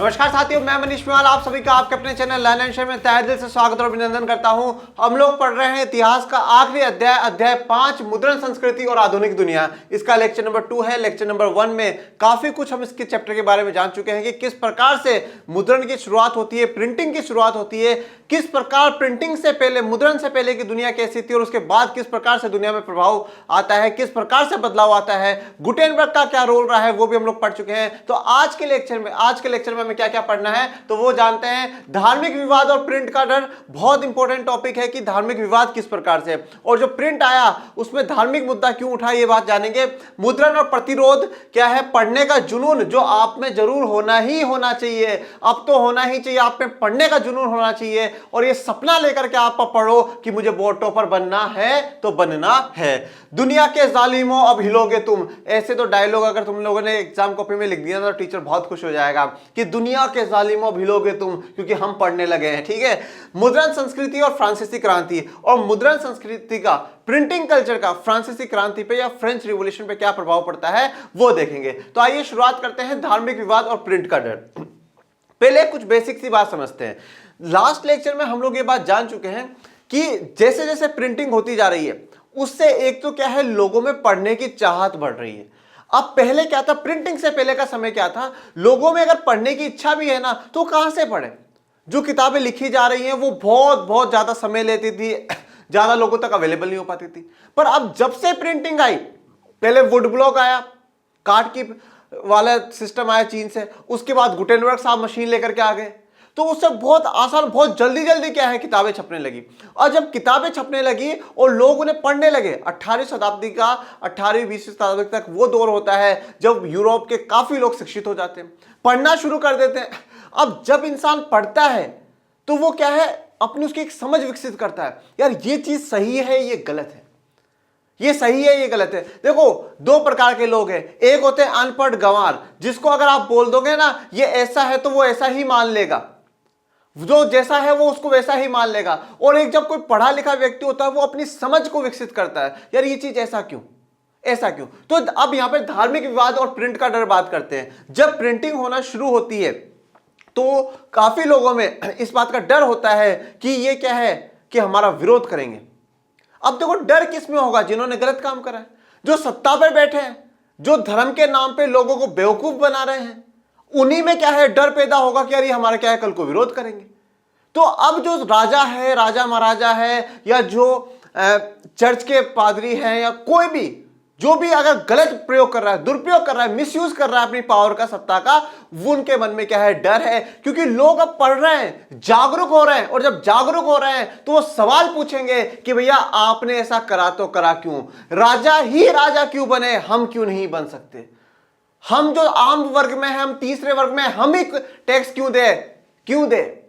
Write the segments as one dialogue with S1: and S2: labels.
S1: नमस्कार साथियों, मैं मनीष मेवाल आप सभी का आपके अपने चैनल लर्न एंड शेयर में तहे दिल से स्वागत और अभिनंदन करता हूं। हम लोग पढ़ रहे हैं इतिहास का आखिरी अध्याय 5 मुद्रण संस्कृति और आधुनिक दुनिया। इसका लेक्चर नंबर 2 है। लेक्चर नंबर 1 में काफी कुछ हम इसके चैप्टर के बारे में जान चुके हैं कि किस प्रकार से मुद्रण की शुरुआत होती है, प्रिंटिंग की शुरुआत होती है, किस प्रकार प्रिंटिंग से पहले, मुद्रण से पहले की दुनिया कैसी थी और उसके बाद किस प्रकार से दुनिया में प्रभाव आता है, किस प्रकार से बदलाव आता है, गुटेनबर्ग का क्या रोल रहा है वो भी हम लोग पढ़ चुके हैं। तो आज के लेक्चर में हमें क्या क्या पढ़ना है तो वो जानते हैं। धार्मिक विवाद और प्रिंट का डर बहुत इंपॉर्टेंट टॉपिक है कि धार्मिक विवाद किस प्रकार से और जो प्रिंट आया उसमें धार्मिक मुद्दा क्यों उठा, ये बात जानेंगे। मुद्रण और प्रतिरोध क्या है, पढ़ने का जुनून जो आप में जरूर होना ही होना चाहिए, अब तो होना ही चाहिए, आप में पढ़ने का जुनून होना चाहिए और ये सपना लेकर के आप पढ़ो कि मुझे बोर्ड टॉपर बनना है तो बनना है। दुनिया के जालिमों अब हिलोगे तुम, ऐसे तो डायलॉग अगर तुम लोगों ने एग्जाम कॉपी में लिख दिया तो टीचर बहुत खुश हो जाएगा कि दुनिया के जालिमों अब हिलोगे तुम, क्योंकि हम पढ़ने लगे हैं। ठीक है, मुद्रण संस्कृति और फ्रांसीसी क्रांति, और मुद्रण संस्कृति का, प्रिंटिंग कल्चर का फ्रांसीसी क्रांति पे या फ्रेंच रिवॉल्यूशन पे क्या प्रभाव पड़ता है वो देखेंगे। तो आइए शुरुआत करते हैं धार्मिक विवाद और प्रिंट का डर। पहले कुछ बेसिक सी बात समझते हैं। लास्ट लेक्चर में हम लोग ये बात जान चुके हैं कि जैसे जैसे प्रिंटिंग होती जा रही है उससे एक तो क्या है, लोगों में पढ़ने की चाहत बढ़ रही है। अब पहले क्या था, प्रिंटिंग से पहले का समय क्या था, लोगों में अगर पढ़ने की इच्छा भी है ना तो कहां से पढ़े। जो किताबें लिखी जा रही हैं वो बहुत बहुत ज्यादा समय लेती थी, ज्यादा लोगों तक अवेलेबल नहीं हो पाती थी। पर अब जब से प्रिंटिंग आई, पहले वुड ब्लॉक आया, काठ की वाला सिस्टम आया चीन से, उसके बाद गुटेनबर्ग साहब मशीन लेकर के आ गए, तो उससे बहुत आसान, बहुत जल्दी जल्दी क्या है, किताबें छपने लगी। और जब किताबें छपने लगी और लोग उन्हें पढ़ने लगे, 18वीं शताब्दी का 18वीं 20वीं शताब्दी तक वो दौर होता है जब यूरोप के काफी लोग शिक्षित हो जाते हैं, पढ़ना शुरू कर देते हैं। अब जब इंसान पढ़ता है तो वो क्या है, अपनी उसकी एक समझ विकसित करता है, यार ये चीज सही है, ये गलत है, ये सही है, ये गलत है। देखो, दो प्रकार के लोग हैं। एक होते हैं अनपढ़ गंवार, जिसको अगर आप बोल दोगे ना ये ऐसा है तो वो ऐसा ही मान लेगा, जो जैसा है वो उसको वैसा ही मान लेगा। और एक जब कोई पढ़ा लिखा व्यक्ति होता है वो अपनी समझ को विकसित करता है, यार ये चीज ऐसा क्यों, ऐसा क्यों। तो अब यहां पे धार्मिक विवाद और प्रिंट का डर बात करते हैं। जब प्रिंटिंग होना शुरू होती है तो काफी लोगों में इस बात का डर होता है कि ये क्या है कि हमारा विरोध करेंगे। अब देखो, डर किस में होगा, जिन्होंने गलत काम करा है, जो सत्ता पर बैठे हैं, जो धर्म के नाम पे लोगों को बेवकूफ बना रहे हैं, उन्हीं में क्या है, डर पैदा होगा कि यार ये हमारा क्या है, कल को विरोध करेंगे। तो अब जो राजा है, राजा महाराजा है, या जो चर्च के पादरी हैं, या कोई भी जो भी अगर गलत प्रयोग कर रहा है, दुरुपयोग कर रहा है, मिसयूज कर रहा है अपनी पावर का, सत्ता का, वो उनके मन में क्या है, डर है। क्योंकि लोग अब पढ़ रहे हैं, जागरूक हो रहे हैं, और जब जागरूक हो रहे हैं तो वो सवाल पूछेंगे कि भैया आपने ऐसा करा तो करा क्यों, राजा ही राजा क्यों बने, हम क्यों नहीं बन सकते, हम जो आम वर्ग में हैं, हम तीसरे वर्ग में, हम ही टैक्स क्यों दे।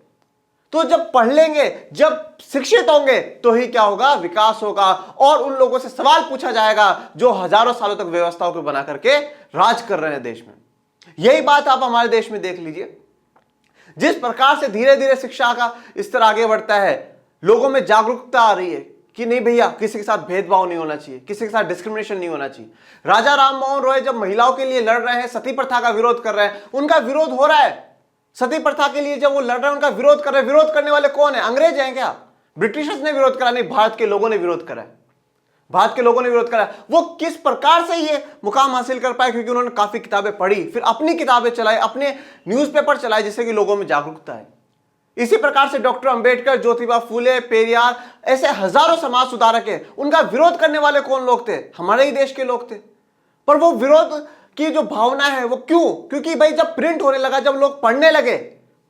S1: तो जब पढ़ लेंगे, जब शिक्षित होंगे तो ही क्या होगा, विकास होगा, और उन लोगों से सवाल पूछा जाएगा जो हजारों सालों तक व्यवस्थाओं को बना करके राज कर रहे हैं देश में। यही बात आप हमारे देश में देख लीजिए, जिस प्रकार से धीरे धीरे शिक्षा का स्तर आगे बढ़ता है, लोगों में जागरूकता आ रही है कि नहीं भैया, किसी के साथ भेदभाव नहीं होना चाहिए, किसी के साथ डिस्क्रिमिनेशन नहीं होना चाहिए। राजा राम मोहन रॉय जब महिलाओं के लिए लड़ रहे हैं, सती प्रथा का विरोध कर रहे हैं, उनका विरोध हो रहा है। सती प्रथा के लिए जब वो लड़ रहे हैं, उनका विरोध कर रहे हैं। विरोध करने वाले कौन है, अंग्रेज हैं क्या, ब्रिटिशर्स ने विरोध करा? नहीं, भारत के लोगों ने विरोध करा है, भारत के लोगों ने विरोध करा। वो किस प्रकार से ये मुकाम हासिल कर पाए, क्योंकि उन्होंने काफी किताबें पढ़ी, फिर अपनी किताबें चलाई, अपने न्यूज़पेपर चलाए, जिससे कि लोगों में जागरूकता है। इसी प्रकार से डॉक्टर अंबेडकर, ज्योतिबा फूले, पेरियार, ऐसे हजारों समाज सुधारक हैं। उनका विरोध करने वाले कौन लोग थे, हमारे ही देश के लोग थे। पर वो विरोध की जो भावना है वो क्यों, क्योंकि भाई जब प्रिंट होने लगा, जब लोग पढ़ने लगे,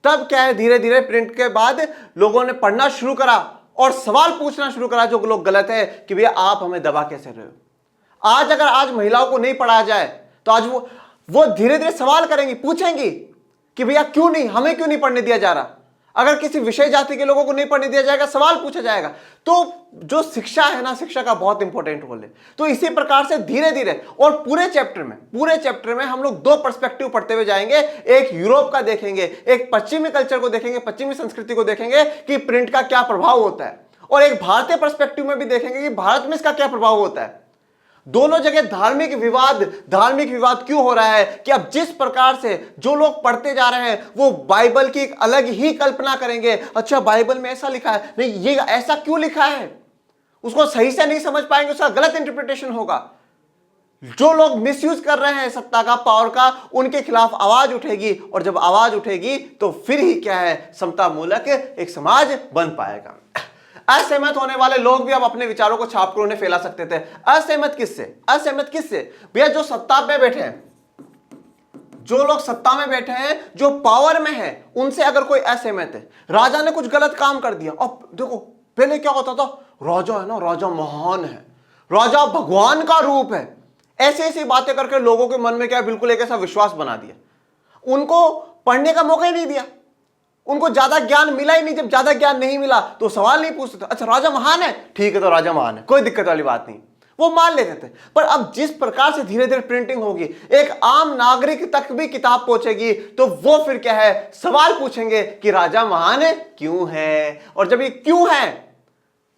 S1: तब क्या है, धीरे धीरे प्रिंट के बाद लोगों ने पढ़ना शुरू करा और सवाल पूछना शुरू करा जो लोग गलत है कि भैया आप हमें दबा कैसे रहे हो। आज अगर आज महिलाओं को नहीं पढ़ाया जाए तो आज वो धीरे धीरे सवाल करेंगी, पूछेंगी कि भैया क्यों नहीं, हमें क्यों नहीं पढ़ने दिया जा रहा। अगर किसी विषय जाति के लोगों को नहीं पढ़ने दिया जाएगा, सवाल पूछा जाएगा। तो जो शिक्षा है ना, शिक्षा का बहुत इंपॉर्टेंट रोल है। तो इसी प्रकार से धीरे धीरे, और पूरे चैप्टर में हम लोग दो पर्सपेक्टिव पढ़ते हुए जाएंगे। एक यूरोप का देखेंगे, एक पश्चिमी कल्चर को देखेंगे, पश्चिमी संस्कृति को देखेंगे कि प्रिंट का क्या प्रभाव होता है, और एक भारतीय पर्सपेक्टिव में भी देखेंगे कि भारत में इसका क्या प्रभाव होता है। दोनों जगह धार्मिक विवाद क्यों हो रहा है कि अब जिस प्रकार से जो लोग पढ़ते जा रहे हैं वो बाइबल की एक अलग ही कल्पना करेंगे। अच्छा, बाइबल में ऐसा लिखा है, नहीं ये ऐसा क्यों लिखा है, उसको सही से नहीं समझ पाएंगे, उसका गलत इंटरप्रिटेशन होगा। जो लोग मिसयूज कर रहे हैं सत्ता का, पावर का, उनके खिलाफ आवाज उठेगी, और जब आवाज उठेगी तो फिर ही क्या है, समता मूलक एक समाज बन पाएगा। असहमत होने वाले लोग भी अब अपने विचारों को छापकर उन्हें फैला सकते थे। असहमत किससे भैया, जो सत्ता पे बैठे हैं, जो लोग सत्ता में बैठे हैं, जो पावर में है, उनसे अगर कोई असहमत है, राजा ने कुछ गलत काम कर दिया। अब देखो पहले क्या होता था, राजा है ना, राजा महान है, राजा भगवान का रूप है, ऐसी ऐसी बातें करके लोगों के मन में क्या बिल्कुल एक ऐसा विश्वास बना दिया, उनको पढ़ने का मौका ही नहीं दिया, उनको ज्यादा ज्ञान मिला ही नहीं। जब ज्यादा ज्ञान नहीं मिला तो सवाल नहीं पूछते थे। अच्छा राजा महान है, ठीक है तो राजा महान है, कोई दिक्कत वाली बात नहीं, वो मान लेते थे। पर अब जिस प्रकार से धीरे धीरे प्रिंटिंग होगी, एक आम नागरिक तक भी किताब पहुंचेगी, तो वो फिर क्या है, सवाल पूछेंगे कि राजा महान है क्यों है। और जब ये क्यों है,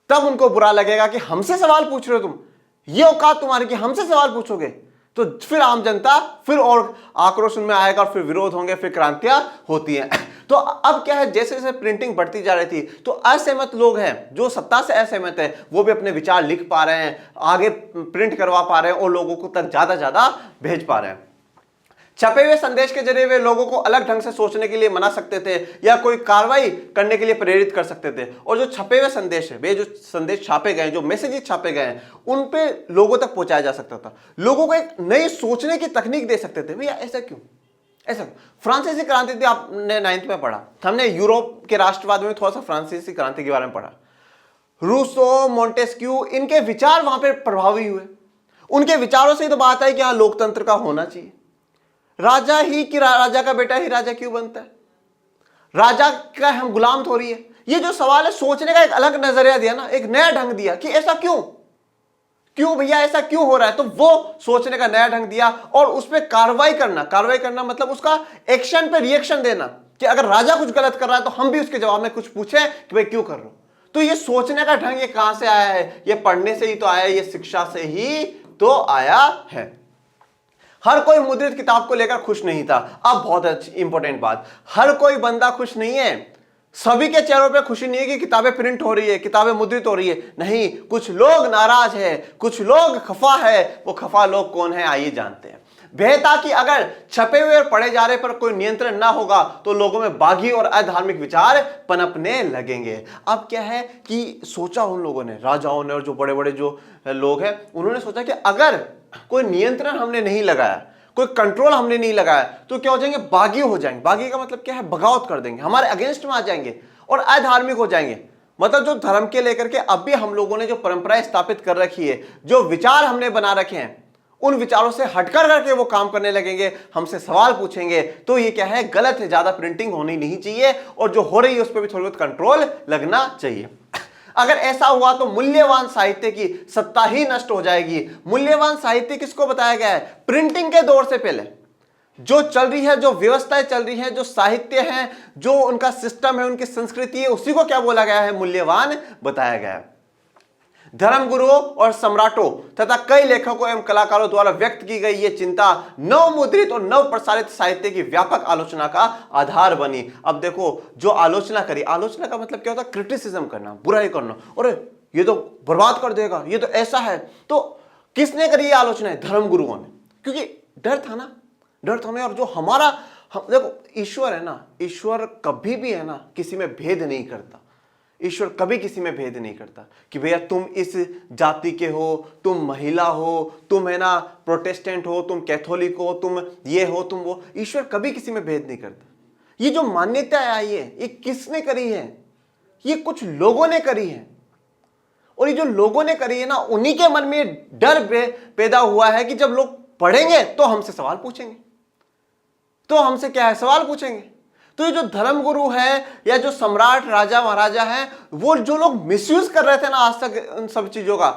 S1: तब उनको बुरा लगेगा कि हमसे सवाल पूछ रहे हो तुम, ये औकात तुम्हारी कि हमसे सवाल पूछोगे। तो फिर आम जनता फिर और आक्रोश उनमें आएगा, और फिर विरोध होंगे, फिर क्रांतियां होती हैं। तो अब क्या है, जैसे जैसे प्रिंटिंग बढ़ती जा रही थी, तो असहमत लोग हैं, जो सत्ता से असहमत है, वो भी अपने विचार लिख पा रहे हैं, आगे प्रिंट करवा पा रहे हैं, और लोगों को तक ज्यादा भेज पा रहे हैं। छपे हुए संदेश के जरिए वे लोगों को अलग ढंग से सोचने के लिए मना सकते थे, या कोई कार्रवाई करने के लिए प्रेरित कर सकते थे। और जो छपे हुए संदेश है, वे जो संदेश छापे गए, जो मैसेजेस छापे गए हैं, उन पे लोगों तक पहुंचाया जा सकता था, लोगों को एक नई सोचने की तकनीक दे सकते थे। भैया ऐसा क्यों, फ्रांसीसी क्रांति थी, आपने 9th में पढ़ा, हमने यूरोप के राष्ट्रवाद में थोड़ा सा फ्रांसीसी क्रांति के बारे में पढ़ा। रूसो, मोंटेस्क्यू, इनके विचार वहां पे प्रभावी हुए, उनके विचारों से ही तो बात है कि यहां लोकतंत्र का होना चाहिए। राजा का बेटा ही राजा क्यों बनता है, राजा का हम गुलाम थोड़ी है। ये जो सवाल है, सोचने का एक अलग नजरिया दिया ना, एक नया ढंग दिया कि ऐसा क्यों भैया ऐसा क्यों हो रहा है, तो वो सोचने का नया ढंग दिया। और उस पर कार्रवाई करना मतलब उसका एक्शन पे रिएक्शन देना, कि अगर राजा कुछ गलत कर रहा है तो हम भी उसके जवाब में कुछ पूछें कि भाई क्यों कर रहे हो। तो ये सोचने का ढंग ये कहां से आया है, ये पढ़ने से ही तो आया है, ये शिक्षा से ही तो आया है। हर कोई मुद्रित किताब को लेकर खुश नहीं था। अब बहुत अच्छी इंपॉर्टेंट बात, हर कोई बंदा खुश नहीं है, सभी के चेहरों पे खुशी नहीं है कि किताबें प्रिंट हो रही है, किताबें मुद्रित हो रही है, नहीं, कुछ लोग नाराज है, कुछ लोग खफा है। वो खफा लोग कौन है, आइए जानते हैं। बेहता कि अगर छपे हुए और पढ़े जा रहे पर कोई नियंत्रण ना होगा तो लोगों में बागी और अधार्मिक विचार पनपने लगेंगे। अब क्या है कि सोचा उन लोगों ने, राजाओं ने और जो बड़े बड़े जो लोग हैं, उन्होंने सोचा कि अगर कोई नियंत्रण हमने नहीं लगाया, कोई कंट्रोल हमने नहीं लगाया, तो क्या हो जाएंगे, बागी हो जाएंगे। बागी का मतलब क्या है, बगावत कर देंगे, हमारे अगेंस्ट में आ जाएंगे और अधार्मिक हो जाएंगे। मतलब जो धर्म के लेकर के अब भी हम लोगों ने जो परंपराएं स्थापित कर रखी है, जो विचार हमने बना रखे हैं, उन विचारों से हटकर करके वो काम करने लगेंगे, हमसे सवाल पूछेंगे। तो ये क्या है, गलत है, ज्यादा प्रिंटिंग होनी नहीं चाहिए, और जो हो रही है उस पर भी थोड़ी बहुत कंट्रोल लगना चाहिए। अगर ऐसा हुआ तो मूल्यवान साहित्य की सत्ता ही नष्ट हो जाएगी। मूल्यवान साहित्य किसको बताया गया है, प्रिंटिंग के दौर से पहले जो चल रही है, जो व्यवस्थाएं चल रही है, जो साहित्य है, जो उनका सिस्टम है, उनकी संस्कृति है, उसी को क्या बोला गया है, मूल्यवान बताया गया है। धर्मगुरुओं और सम्राटों तथा कई लेखकों एवं कलाकारों द्वारा व्यक्त की गई यह चिंता नव मुद्रित और नव प्रसारित साहित्य की व्यापक आलोचना का आधार बनी। अब देखो, जो आलोचना करी, आलोचना का मतलब क्या होता है, क्रिटिसिज्म करना, बुराई करना, और ये तो बर्बाद कर देगा, ये तो ऐसा है। तो किसने करी ये आलोचना, धर्मगुरुओं ने, क्योंकि डर था ना, और जो हमारा देखो ईश्वर है ना, ईश्वर कभी भी है ना किसी में भेद नहीं करता। ईश्वर कभी किसी में भेद नहीं करता कि भैया तुम इस जाति के हो, तुम महिला हो, तुम है ना प्रोटेस्टेंट हो, तुम कैथोलिक हो, तुम ये हो, तुम वो। ईश्वर कभी किसी में भेद नहीं करता। ये जो मान्यता आई है, ये किसने करी है, ये कुछ लोगों ने करी है। और ये जो लोगों ने करी है ना, उन्हीं के मन में डर पैदा हुआ है कि जब लोग पढ़ेंगे तो हमसे सवाल पूछेंगे, तो हमसे क्या है, सवाल पूछेंगे। तो ये जो धर्मगुरु है या जो सम्राट राजा महाराजा हैं, वो जो लोग मिसयूज कर रहे थे ना आज तक उन सब चीजों का,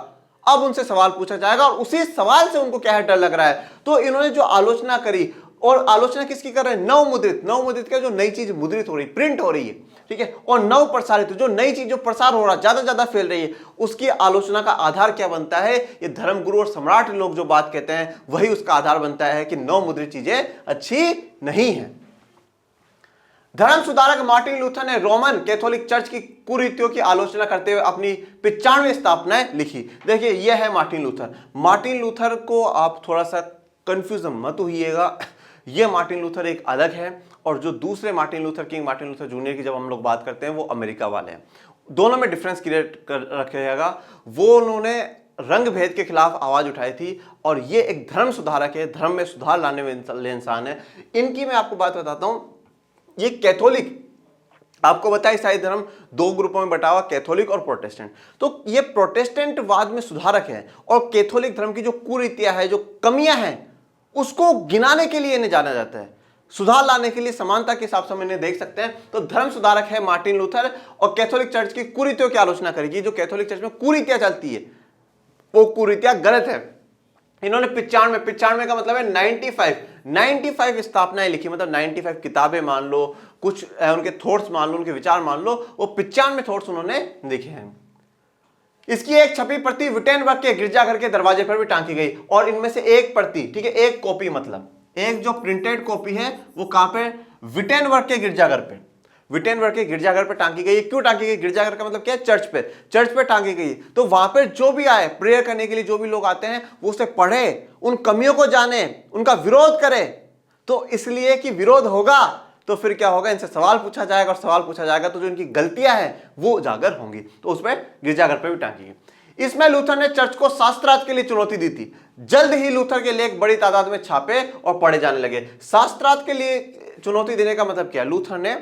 S1: अब उनसे सवाल पूछा जाएगा, और उसी सवाल से उनको क्या है, डर लग रहा है। तो इन्होंने जो आलोचना करी, और आलोचना किसकी कर रहे हैं? नवमुद्रित। नवमुद्रित क्या? जो नई चीज मुद्रित हो रही, प्रिंट हो रही है, ठीक है। और नव प्रसारित, जो नई चीज जो प्रसार हो रहा है, ज्यादा ज्यादा फैल रही है, उसकी आलोचना का आधार क्या बनता है? ये धर्मगुरु और सम्राट लोग जो बात कहते हैं वही उसका आधार बनता है कि नवमुद्रित चीजें अच्छी नहीं है। धर्म सुधारक मार्टिन लूथर ने रोमन कैथोलिक चर्च की कुरीतियों की आलोचना करते हुए अपनी 95वीं स्थापनाएं लिखी। देखिए यह है मार्टिन लूथर। मार्टिन लूथर को आप थोड़ा सा कंफ्यूजन मत होइएगा, यह मार्टिन लूथर एक अलग है और जो दूसरे Martin Luther king, Martin Luther junior की जब हम लोग बात करते हैं वो अमेरिका वाले हैं। दोनों में डिफरेंस क्रिएट कर रखिएगा। वो उन्होंने रंग भेद के खिलाफ आवाज उठाई थी और ये एक धर्म सुधारक है, धर्म में सुधार लाने वाले इंसान है। इनकी मैं आपको बात बताता हूं। ये कैथोलिक, आपको बताया ईसाई धर्म दो ग्रुपों में बटा हुआ, कैथोलिक और प्रोटेस्टेंट। तो ये प्रोटेस्टेंट वाद में सुधारक है और कैथोलिक धर्म की जो कुरीतियां है, जो कमियां हैं, उसको गिनाने के लिए इन्हें जाना जाता है, सुधार लाने के लिए, समानता के हिसाब से हम इन्हें देख सकते हैं। तो धर्म सुधारक है मार्टिन लूथर और कैथोलिक चर्च की कुरीतियों की आलोचना करेगी। जो कैथोलिक चर्च में कुरीतियां चलती है वो कुरीतियां गलत है। इन्होंने 95 का मतलब है 95 स्थापनाएं लिखी, मतलब 95 किताबें मान लो, कुछ उनके थॉट्स मान लो, उनके विचार मान लो, वो 95 थॉट्स उन्होंने लिखे हैं। इसकी एक छपी प्रति विटेनबर्ग के गिरजाघर के दरवाजे पर भी टांगी गई और इनमें से एक प्रति, ठीक है, एक कॉपी, मतलब एक जो प्रिंटेड कॉपी है वो कहां पे? विटेनबर्ग के गिरजाघर पे, विटेनबर्ग के गिरजाघर पर टांगी गई। क्यों टांगी गई? गिरजाघर का मतलब क्या है? चर्च पे, चर्च पे टांगी गई। तो वहां पर जो भी आए प्रेयर करने के लिए, जो भी लोग आते हैं वो उसे पढ़े, उन कमियों को जाने, उनका विरोध करे। तो इसलिए कि विरोध होगा तो फिर क्या होगा? इनसे सवाल पूछा जाएगा और सवाल पूछा जाएगा तो जो इनकी गलतियां हैं वो उजागर होंगी। तो उस पर गिरजाघर पे भी टांगी गई। इसमें लूथर ने चर्च को शास्त्रार्थ के लिए चुनौती दी थी। जल्द ही लूथर के लेख बड़ी तादाद में छापे और पढ़े जाने लगे। शास्त्रार्थ के लिए चुनौती देने का मतलब क्या? लूथर ने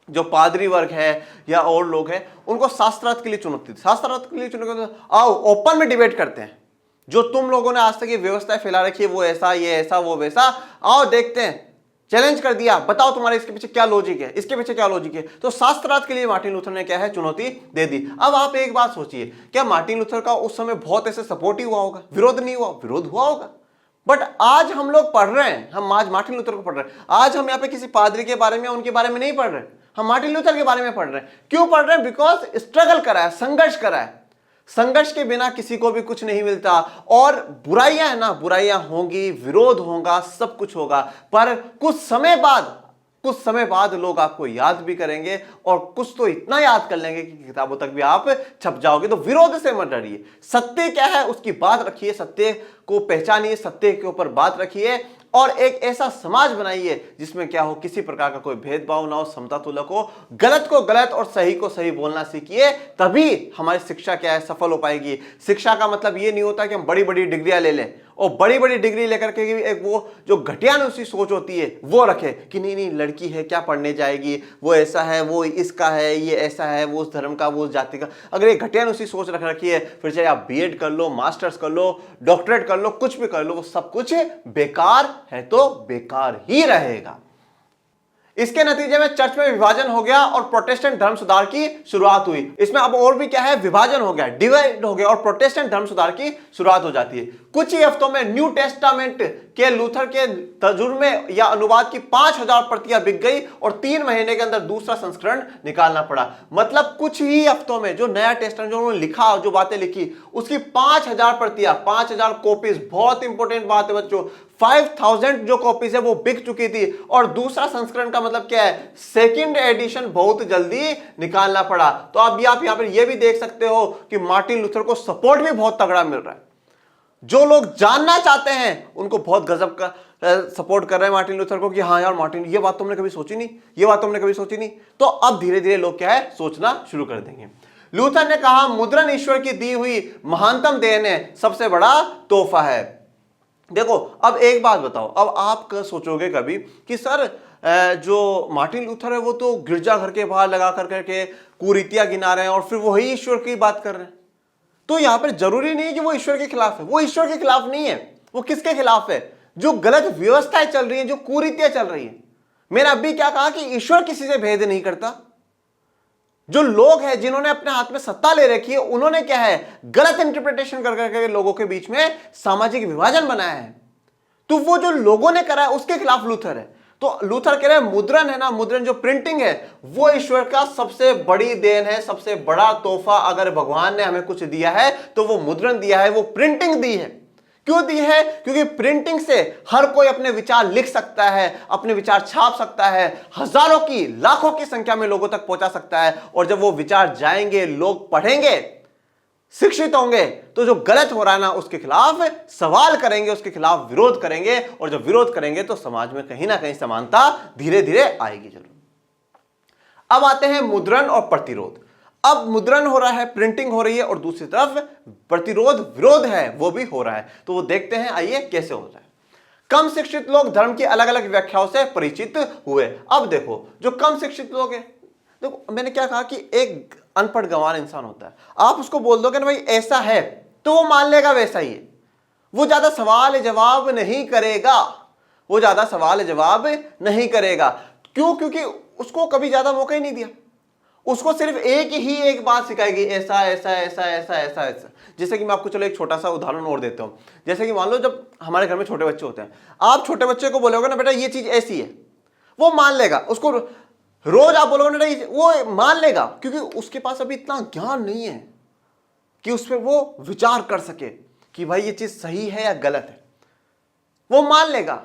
S1: जो पादरी वर्ग है या और लोग हैं उनको शास्त्रार्थ के लिए चुनौती दी। शास्त्रार्थ के लिए चुनौती, आओ ओपन में डिबेट करते हैं। जो तुम लोगों ने आज तक ये व्यवस्था फैला रखी है, वो ऐसा, ये ऐसा, वो वैसा, आओ देखते हैं। चैलेंज कर दिया, बताओ तुम्हारे इसके पीछे क्या लॉजिक है, इसके पीछे क्या लॉजिक है। तो शास्त्रार्थ के लिए मार्टिन लूथर ने क्या है? चुनौती दे दी। अब आप एक बात सोचिए, क्या मार्टिन लूथर का उस समय बहुत ऐसे सपोर्ट ही हुआ होगा? विरोध नहीं हुआ? विरोध हुआ होगा। बट आज हम लोग पढ़ रहे हैं, हम आज मार्टिन लूथर को पढ़ रहे हैं। आज हम यहाँ पे किसी पादरी के बारे में, उनके बारे में नहीं पढ़ रहे, हम मार्टिन लूथर के बारे में पढ़ रहे हैं। क्यों पढ़ रहे हैं? बिकॉज स्ट्रगल करा है, संघर्ष करा है। संघर्ष के बिना किसी को भी कुछ नहीं मिलता। और बुराइयां है ना, बुराइयां होंगी, विरोध होगा, सब कुछ होगा, पर कुछ समय बाद लोग आपको याद भी करेंगे और कुछ तो इतना याद कर लेंगे कि किताबों तक भी आप छप जाओगे। तो विरोध से मत डरिए। सत्य क्या है उसकी बात रखिए, सत्य को पहचानिए, सत्य के ऊपर बात रखिए और एक ऐसा समाज बनाइए जिसमें क्या हो, किसी प्रकार का कोई भेदभाव ना हो, समता तुलक हो। गलत को गलत और सही को सही बोलना सीखिए, तभी हमारी शिक्षा क्या है? सफल हो पाएगी। शिक्षा का मतलब ये नहीं होता कि हम बड़ी बड़ी डिग्रियां ले लें और बड़ी बड़ी डिग्री लेकर के एक वो जो घटियानुसी सोच होती है वो रखे कि नहीं नहीं, लड़की है क्या पढ़ने जाएगी, वो ऐसा है, वो इसका है, ये ऐसा है, वो उस धर्म का, वो उस जाति का। अगर ये घटियानुसी सोच रख रखी है, फिर चाहे आप बीएड कर लो, मास्टर्स कर लो, डॉक्टरेट कर लो, कुछ भी कर लो, वो सब कुछ बेकार है, तो बेकार ही रहेगा। इसके नतीजे में चर्च में विभाजन हो गया और प्रोटेस्टेंट धर्म सुधार की शुरुआत हुई। इसमें अब और भी क्या है? विभाजन हो गया, डिवाइड हो गया और प्रोटेस्टेंट धर्म सुधार की शुरुआत हो जाती है। कुछ ही हफ्तों में न्यू टेस्टामेंट के लूथर के तर्जुमे या अनुवाद की 5000 प्रतियां बिक गई और 3 महीने के अंदर दूसरा संस्करण निकालना पड़ा। मतलब कुछ ही हफ्तों में जो नया टेस्टामेंट जो उन्होंने लिखा, जो बातें लिखी, उसकी 5000 प्रतियां, 5000 कॉपीज, बहुत इंपॉर्टेंट बात है बच्चों, 5000 जो कॉपीज है वो बिक चुकी थी। और दूसरा संस्करण का मतलब क्या है? सेकंड एडिशन बहुत जल्दी निकालना पड़ा। तो आप यहाँ पर ये भी देख सकते हो कि मार्टिन लूथर को सपोर्ट भी बहुत तगड़ा मिल रहा है। जो लोग जानना चाहते हैं उनको बहुत गजब का सपोर्ट कर रहे हैं मार्टिन लूथर को कि हाँ यार मार्टिन, ये बात तुमने कभी सोची नहीं, ये बात तुमने कभी सोची नहीं। तो अब धीरे धीरे लोग क्या है? सोचना शुरू कर देंगे। लूथर ने कहा, मुद्रण ईश्वर की दी हुई महानतम देन है, सबसे बड़ा तोहफा है। देखो अब एक बात बताओ, अब आप सोचोगे कभी कि सर जो मार्टिन लूथर है वो तो गिरजाघर के बाहर लगा करके कुरीतियां गिना रहे हैं और फिर वही ईश्वर की बात कर रहे हैं। तो यहां पर जरूरी नहीं है कि वो ईश्वर के खिलाफ है। वो ईश्वर के खिलाफ नहीं है। वो किसके खिलाफ है? जो गलत व्यवस्थाएं चल रही हैं, जो कुरीतियां चल रही हैं। मैंने अभी क्या कहा कि ईश्वर किसी से भेद नहीं करता। जो लोग हैं जिन्होंने अपने हाथ में सत्ता ले रखी है, उन्होंने क्या है? गलत इंटरप्रिटेशन कर करके लोगों के बीच में सामाजिक विभाजन बनाया है। तो वो जो लोगों ने करा है उसके खिलाफ लूथर है। तो लूथर कह रहे हैं मुद्रण है ना, मुद्रण जो प्रिंटिंग है वो ईश्वर का सबसे बड़ी देन है, सबसे बड़ा तोहफा अगर भगवान ने हमें कुछ दिया है तो वो मुद्रण दिया है, वो प्रिंटिंग दी है। क्यों दी है? क्योंकि प्रिंटिंग से हर कोई अपने विचार लिख सकता है, अपने विचार छाप सकता है, हजारों की लाखों की संख्या में लोगों तक पहुंचा सकता है। और जब वो विचार जाएंगे, लोग पढ़ेंगे, शिक्षित होंगे, तो जो गलत हो रहा है ना उसके खिलाफ सवाल करेंगे, उसके खिलाफ विरोध करेंगे। और जब विरोध करेंगे तो समाज में कहीं ना कहीं समानता धीरे धीरे आएगी जरूर। अब आते हैं मुद्रण और प्रतिरोध। अब मुद्रण हो रहा है, प्रिंटिंग हो रही है, और दूसरी तरफ प्रतिरोध, विरोध है, वो भी हो रहा है। तो वो देखते हैं, आइए कैसे हो रहा है। कम शिक्षित लोग धर्म की अलग अलग व्याख्याओं से परिचित हुए। अब देखो, जो कम शिक्षित लोग हैं, देखो मैंने क्या कहा कि एक अनपढ़ गंवार इंसान होता है, आप उसको बोल दोगे ना भाई ऐसा है, तो वो मान लेगा वैसा ही है। वो ज्यादा सवाल जवाब नहीं करेगा, वो ज्यादा सवाल जवाब नहीं करेगा। क्यों? क्योंकि उसको कभी ज्यादा मौका ही नहीं दिया। उसको सिर्फ एक बात सिखाएगी, ऐसा ऐसा ऐसा ऐसा ऐसा ऐसा। जैसे कि मैं आपको चलो एक छोटा सा उदाहरण और देता हूं। जैसे कि मान लो जब हमारे घर में छोटे बच्चे होते हैं, आप छोटे बच्चे को बोलोगे ना बेटा ये चीज ऐसी है, वो मान लेगा। उसको रोज आप बोलोगे ना वो मान लेगा, क्योंकि उसके पास अभी इतना ज्ञान नहीं है कि उस पर वो विचार कर सके कि भाई ये चीज सही है या गलत है, वो मान लेगा।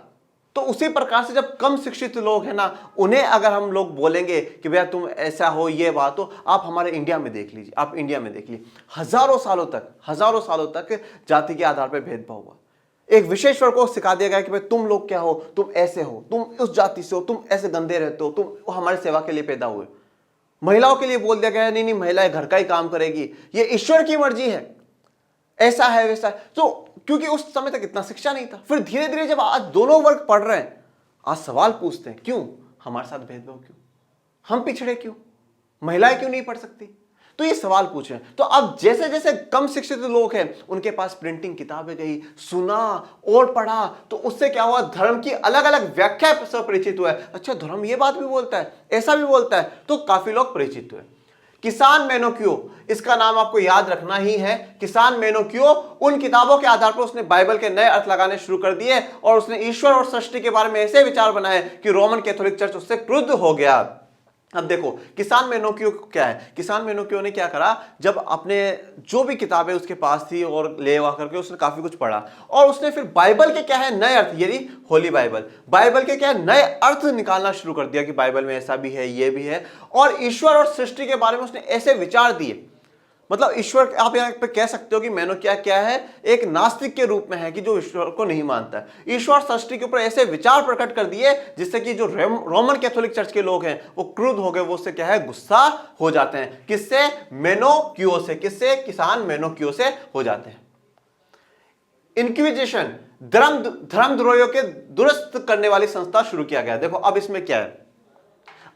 S1: तो उसी प्रकार से जब कम शिक्षित लोग हैं ना, उन्हें अगर हम लोग बोलेंगे कि भैया तुम ऐसा हो, ये बात हो, आप हमारे इंडिया में देख लीजिए, आप इंडिया में देख लीजिए, हजारों सालों तक जाति के आधार पर भेदभाव हुआ। एक विशेष वर्ग को सिखा दिया गया कि भाई तुम लोग क्या हो, तुम ऐसे हो, तुम उस जाति से हो, तुम ऐसे गंदे रहते हो, तुम हमारे सेवा के लिए पैदा हुए। महिलाओं के लिए बोल दिया गया नहीं नहीं महिलाएं घर का ही काम करेगी, ये ईश्वर की मर्जी है, ऐसा है वैसा है। तो क्योंकि उस समय तक इतना शिक्षा नहीं था। फिर धीरे धीरे जब आज दोनों वर्ग पढ़ रहे हैं, आज सवाल पूछते हैं क्यों हमारे साथ भेदभाव, क्यों हम पिछड़े, क्यों महिलाएं क्यों नहीं पढ़ सकती। तो ये सवाल पूछे। तो अब जैसे जैसे कम शिक्षित लोग हैं उनके पास प्रिंटिंग किताबें गई, सुना और पढ़ा, तो उससे क्या हुआ, धर्म की अलग अलग व्याख्या से परिचित हुआ। अच्छा धर्म ये बात भी बोलता है, ऐसा भी बोलता है, तो काफी लोग परिचित हुए। किसान मेनोक्यो, इसका नाम आपको याद रखना ही है। किसान मेनोक्यो उन किताबों के आधार पर उसने बाइबल के नए अर्थ लगाने शुरू कर दिए और उसने ईश्वर और सृष्टि के बारे में ऐसे विचार बनाए कि रोमन कैथोलिक चर्च उससे क्रुद्ध हो गया। अब देखो किसान मेनोक्यो क्या है। किसान मेनोक्यो ने क्या करा, जब अपने जो भी किताबें उसके पास थी और ले आ करके उसने काफी कुछ पढ़ा और उसने फिर बाइबल के क्या है नए अर्थ, यानी होली बाइबल के क्या है नए अर्थ निकालना शुरू कर दिया कि बाइबल में ऐसा भी है, ये भी है। और ईश्वर और सृष्टि के बारे में उसने ऐसे विचार दिए, मतलब ईश्वर आप यहाँ पे कह सकते हो कि मेनोक्यो क्या है, एक नास्तिक के रूप में है कि जो ईश्वर को नहीं मानता है। ईश्वर सृष्टि के ऊपर ऐसे विचार प्रकट कर दिए जिससे कि जो रोमन कैथोलिक चर्च के लोग हैं वो क्रुद्ध हो गए, वो उससे क्या है गुस्सा हो जाते हैं। किससे? मेनोक्यो से। किससे? किसान मेनोक्यो से हो जाते हैं। इंक्विजिशन, धर्मद्रोहियों के दुरुस्त करने वाली संस्था शुरू किया गया। देखो अब इसमें क्या है,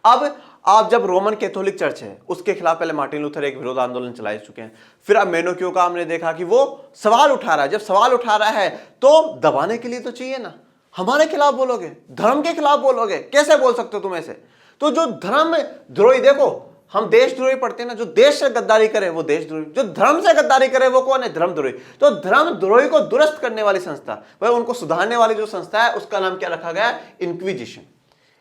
S1: अब आप जब रोमन कैथोलिक चर्च है उसके खिलाफ पहले मार्टिन लूथर एक विरोध आंदोलन चला चुके हैं, फिर अब मेनोक्यो का हमने देखा कि वो सवाल उठा रहा है। जब सवाल उठा रहा है तो दबाने के लिए तो चाहिए ना, हमारे खिलाफ बोलोगे, धर्म के खिलाफ बोलोगे, कैसे बोल सकते हो तुम ऐसे। तो जो धर्म द्रोही, देखो हम देशद्रोही पढ़ते हैं ना, जो देश से गद्दारी करे वो देशद्रोही, जो धर्म से गद्दारी करे वो कौन है? धर्मद्रोही। तो धर्मद्रोही को दुरुस्त करने वाली संस्था, भाई उनको सुधारने वाली जो संस्था है उसका नाम क्या रखा गया? इंक्विजिशन।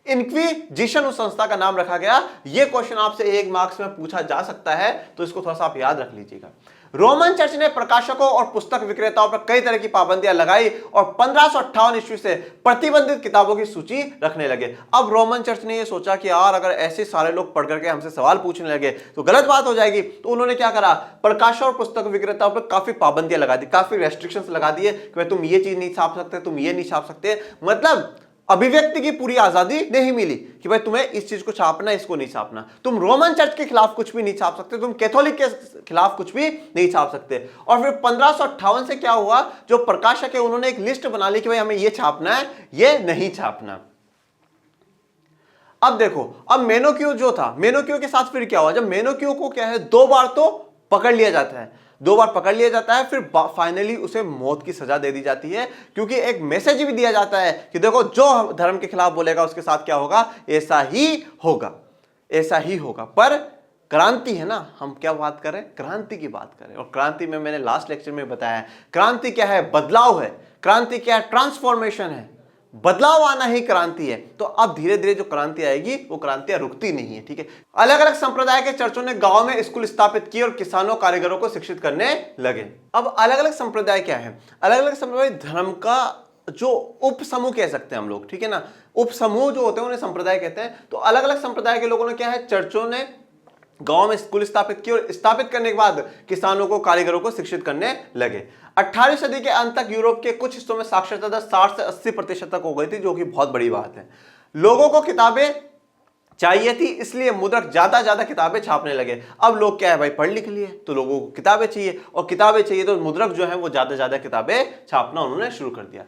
S1: इंक्विजिशन उस संस्था का नाम रखा गया। यह क्वेश्चन आपसे 1 मार्क्स में पूछा जा सकता है, तो इसको थोड़ा सा आप याद रख लीजिएगा। रोमन चर्च ने प्रकाशकों और पुस्तक विक्रेताओं पर कई तरह की पाबंदियां लगाई और 1558 ईस्वी से प्रतिबंधित किताबों की सूची रखने लगे। अब रोमन चर्च ने यह सोचा कि यार अगर ऐसे सारे लोग पढ़ करके हमसे सवाल पूछने लगे तो गलत बात हो जाएगी, तो उन्होंने क्या करा, प्रकाशक और पुस्तक विक्रेताओं पर काफी पाबंदियां लगा दी, काफी रेस्ट्रिक्शंस लगा दिए कि भाई तुम ये चीज नहीं छाप सकते, तुम ये नहीं छाप सकते। मतलब अभिव्यक्ति की पूरी आजादी नहीं मिली कि भाई तुम्हें इस चीज को छापना, इसको नहीं छापना। तुम रोमन चर्च के खिलाफ कुछ भी नहीं छाप सकते, तुम कैथोलिक के खिलाफ कुछ भी नहीं छाप सकते। और फिर 1558 से क्या हुआ, जो प्रकाशक है उन्होंने एक लिस्ट बना ली कि भाई हमें ये छापना है, ये नहीं छापना। अब देखो, अब मेनोक्यो जो था, मेनोक्यो के साथ फिर क्या हुआ, जब मेनोक्यो को क्या है 2 बार तो पकड़ लिया जाता है, 2 बार पकड़ लिया जाता है, फिर फाइनली उसे मौत की सजा दे दी जाती है, क्योंकि एक मैसेज भी दिया जाता है कि देखो जो धर्म के खिलाफ बोलेगा उसके साथ क्या होगा, ऐसा ही होगा, ऐसा ही होगा। पर क्रांति है ना, हम क्या बात कर रहे हैं, क्रांति की बात कर रहे हैं। और क्रांति में मैंने लास्ट लेक्चर में बताया है, क्रांति क्या है, बदलाव है। क्रांति क्या है, ट्रांसफॉर्मेशन है। बदलाव आना ही क्रांति है। तो अब धीरे धीरे जो क्रांति आएगी वो क्रांतियां रुकती नहीं है, ठीक है। अलग अलग संप्रदाय के चर्चों ने गांव में स्कूल स्थापित किए और किसानों कारीगरों को शिक्षित करने लगे। अब अलग अलग संप्रदाय क्या है, अलग अलग संप्रदाय धर्म का जो उप समूह कह सकते हैं हम लोग, ठीक है ना। उप समूह जो होते हैं उन्हें संप्रदाय कहते हैं। तो अलग अलग संप्रदाय के लोगों ने क्या है, चर्चों ने गांव में स्कूल स्थापित किए और स्थापित करने के बाद किसानों को कारीगरों को शिक्षित करने लगे। 18वीं सदी के अंत तक यूरोप के कुछ हिस्सों में साक्षरता दर 60 से 80% तक हो गई थी, जो कि बहुत बड़ी बात है। लोगों को किताबें चाहिए थी, इसलिए मुद्रक ज्यादा किताबें छापने लगे। अब लोग क्या है भाई, पढ़ लिख लिए तो लोगों को किताबें चाहिए, और किताबें चाहिए तो मुद्रक जो है वो ज्यादा किताबें छापना उन्होंने शुरू कर दिया।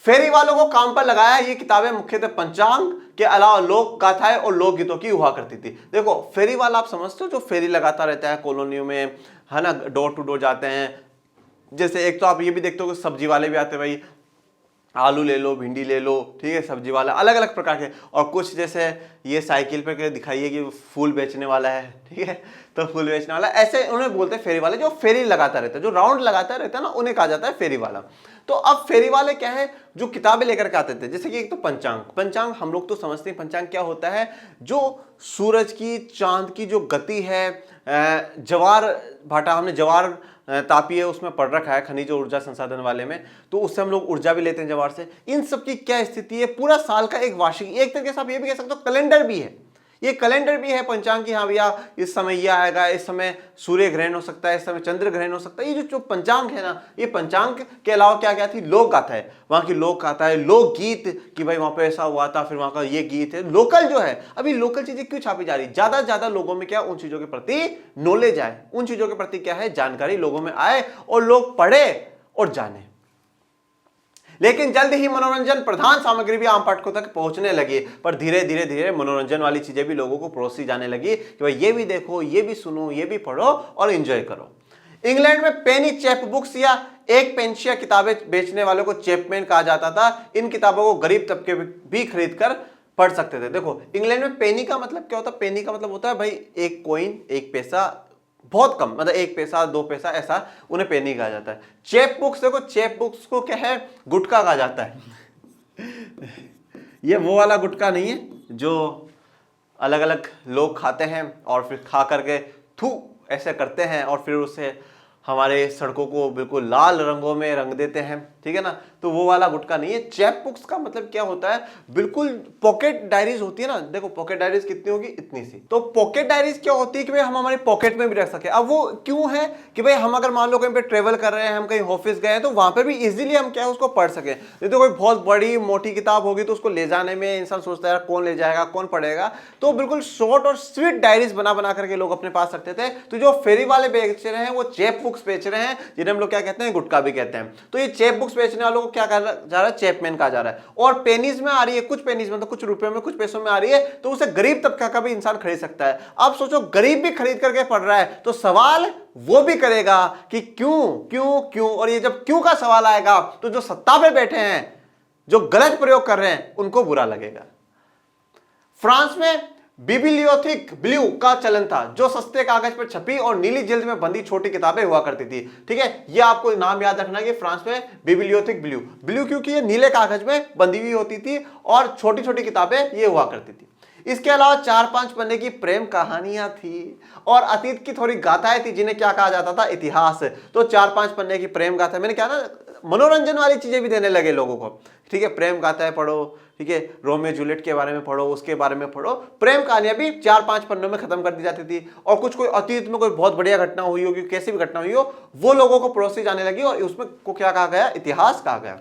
S1: फेरी वालों को काम पर लगाया। ये किताबें मुख्यतः पंचांग के अलावा लोक गाथाएं और लोकगीतों की हुआ करती थी। देखो फेरी वाला आप समझते हो, जो फेरी लगाता रहता है कॉलोनियों में, है ना, डोर टू डोर जाते हैं। जैसे एक तो आप ये भी देखते हो कि सब्जी वाले भी आते हैं, भाई आलू ले लो, भिंडी ले लो, ठीक है, सब्जी वाला, अलग अलग प्रकार के। और कुछ जैसे ये साइकिल पे दिखाइए कि फूल बेचने वाला है, ठीक है, तो फूल बेचने वाला, ऐसे उन्हें बोलते हैं फेरी वाले। जो फेरी लगाता रहता है, जो राउंड लगाता रहता है ना, उन्हें कहा जाता है फेरी वाला। तो अब फेरी वाले क्या है, जो किताबें लेकर के आते थे, जैसे कि एक तो पंचांग हम लोग तो समझते हैं पंचांग क्या होता है, जो सूरज की, चांद की जो गति है, जवार भाटा, हमने जवार तापी है उसमें पढ़ रखा है, खनिज ऊर्जा संसाधन वाले में, तो उससे हम लोग ऊर्जा भी लेते हैं जवार से। इन सब की क्या स्थिति है, पूरा साल का एक वार्षिक, एक तरीके से आप ये भी कह सकते हो कैलेंडर भी है, ये कैलेंडर भी है पंचांग की। हाँ भैया इस समय ये आएगा, इस समय सूर्य ग्रहण हो सकता है, इस समय चंद्र ग्रहण हो सकता है। ये जो पंचांग है ना, ये पंचांग के अलावा क्या क्या थी, लोक गाथा है, वहां की लोक गाथा है, लोकगीत कि भाई वहां पे ऐसा हुआ था, फिर वहां का ये गीत है। लोकल जो है, अभी लोकल चीजें क्यों छापी जा रही, ज्यादा लोगों में क्या उन चीजों के प्रति नॉलेज आए, उन चीजों के प्रति क्या है, जानकारी लोगों में आए और लोग पढ़े और जाने। लेकिन जल्द ही मनोरंजन प्रधान सामग्री भी आम पाठकों तक पहुंचने लगी। पर धीरे धीरे मनोरंजन वाली चीजें भी लोगों को परोसी जाने लगी कि भाई ये भी देखो, ये भी सुनो, ये भी पढ़ो और एंजॉय करो। इंग्लैंड में पेनी चैप बुक्स या एक पेंशिया किताबें बेचने वालों को चैपमैन कहा जाता था। इन किताबों को गरीब तबके भी खरीद कर पढ़ सकते थे। देखो इंग्लैंड में पेनी का मतलब क्या होता है, पेनी का मतलब होता है भाई एक कॉइन, एक पैसा, बहुत कम, मतलब 1 पैसा 2 पैसा, ऐसा उन्हें पेनी कहा जाता है। चैप बुक्स, देखो चैप बुक्स को क्या है, गुटखा कहा जाता है। ये वो वाला गुटखा नहीं है जो अलग अलग लोग खाते हैं और फिर खा करके थू ऐसे करते हैं और फिर उसे हमारे सड़कों को बिल्कुल लाल रंगों में रंग देते हैं, ठीक है ना। तो वो वाला गुटखा नहीं है। चैप बुक्स का मतलब क्या होता है, बिल्कुल पॉकेट डायरीज होती है ना, देखो पॉकेट डायरीज कितनी होगी, इतनी सी। तो पॉकेट डायरीज क्या होती है कि भाई हम हमारी पॉकेट में भी रख सके। अब वो क्यों है कि भाई हम अगर मान लो कहीं पे ट्रेवल कर रहे हैं, हम कहीं ऑफिस गए हैं, तो वहां पे भी इजीली हम क्या है उसको पढ़ सके। नहीं तो कोई बहुत बड़ी मोटी किताब होगी तो उसको ले जाने में इंसान सोचता है कौन ले जाएगा, कौन पढ़ेगा। तो बिल्कुल शॉर्ट और स्वीट डायरीज बना करके लोग अपने पास रखते थे। तो जो फेरी वाले बेच रहे हैं वो चैप बुक्स बेच रहे हैं, जिन्हें हम लोग क्या कहते हैं, गुटखा भी कहते हैं। तो ये चैप बुक्स बेचने वालों को क्या कहा जा रहा है, चैपमैन कहा जा रहा है। और पेनीज में आ रही है, कुछ पेनीज में, तो कुछ रुपए में, कुछ पैसों में आ रही है, तो उसे गरीब तबका का भी इंसान खरीद सकता है। अब सोचो गरीब भी खरीद करके पढ़ रहा है, तो सवाल वो भी करेगा कि क्यों क्यों क्यों। और ये जब क्यों का सवाल आएगा तो जो सत्ता पे बैठे हैं, जो गलत प्रयोग कर रहे हैं, उनको बुरा लगेगा। फ्रांस में बिबिलियोथिक ब्लू का चलन था, जो सस्ते कागज पर छपी और नीली जिल्द में बंधी छोटी किताबें हुआ करती थी, ठीक है। ये आपको नाम याद रखना कि फ्रांस में बिबिलियोथिक ब्लू क्योंकि ये नीले कागज में बंधी हुई होती थी और छोटी छोटी किताबें ये हुआ करती थी। इसके अलावा 4-5 पन्ने की प्रेम कहानियां थी और अतीत की थोड़ी गाथाएं थी, जिन्हें क्या कहा जाता था, इतिहास। तो 4-5 पन्ने की प्रेम गाथा, मैंने क्या ना, मनोरंजन वाली चीजें भी देने लगे लोगों को, ठीक है। प्रेम गाथाएं पढ़ो, ठीक है, रोमियो जूलियट के बारे में पढ़ो, उसके बारे में पढ़ो। प्रेम कहानियां भी 4-5 पन्नों में खत्म कर दी जाती थी। और कुछ कोई अतीत में कोई बहुत बढ़िया घटना हुई होगी, कैसी भी घटना हुई हो, वो लोगों को परोसी जाने लगी और उसमें को क्या कहा गया, इतिहास कहा गया।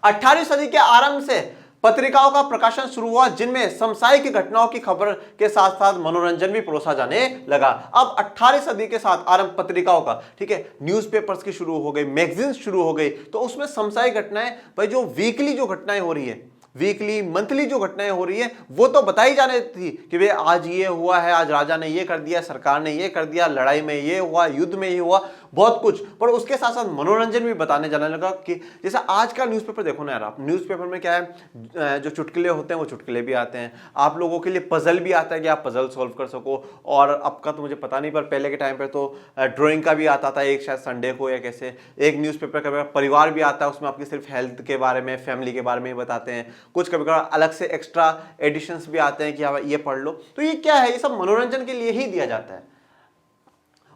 S1: 18वीं सदी के आरंभ से पत्रिकाओं का प्रकाशन शुरू हुआ, जिनमें समसामयिक घटनाओं की खबर के साथ साथ मनोरंजन भी परोसा जाने लगा। अब 18वीं सदी के साथ आरंभ पत्रिकाओं का, ठीक है, न्यूज़पेपर्स की शुरू हो गई, मैगजीन्स शुरू हो गई। तो उसमें समसामयिक घटनाएं, भाई जो वीकली जो घटनाएं हो रही है, वीकली मंथली जो घटनाएं हो रही है, वो तो बताई जाने थी कि भाई आज ये हुआ है, आज राजा ने ये कर दिया, सरकार ने ये कर दिया, लड़ाई में ये हुआ, युद्ध में ये हुआ, बहुत कुछ, पर उसके साथ साथ मनोरंजन भी बताने जाने लगा। कि जैसे आज का न्यूज़पेपर देखो ना यार, आप न्यूज़पेपर में क्या है, जो चुटकुले होते हैं वो चुटकुले भी आते हैं, आप लोगों के लिए पजल भी आता है कि आप पजल सॉल्व कर सको, और अब का तो मुझे पता नहीं, पर पहले के टाइम पे तो ड्राइंग का भी आता था, एक शायद संडे को या कैसे, एक न्यूज़पेपर का परिवार भी आता है, उसमें आपकी सिर्फ हेल्थ के बारे में, फैमिली के बारे में ही बताते हैं, कुछ कभी कभी अलग से एक्स्ट्रा एडिशंस भी आते हैं कि हाँ ये पढ़ लो। तो ये क्या है, ये सब मनोरंजन के लिए ही दिया जाता है।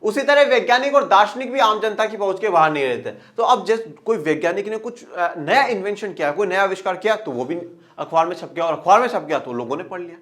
S1: उसी तरह वैज्ञानिक और दार्शनिक भी आम जनता की पहुंच के बाहर नहीं रहते। तो अब जैसे कोई वैज्ञानिक ने कुछ नया इन्वेंशन किया, कोई नया आविष्कार किया, तो वो भी अखबार में छप गया, और अखबार में छप गया तो लोगों ने पढ़ लिया।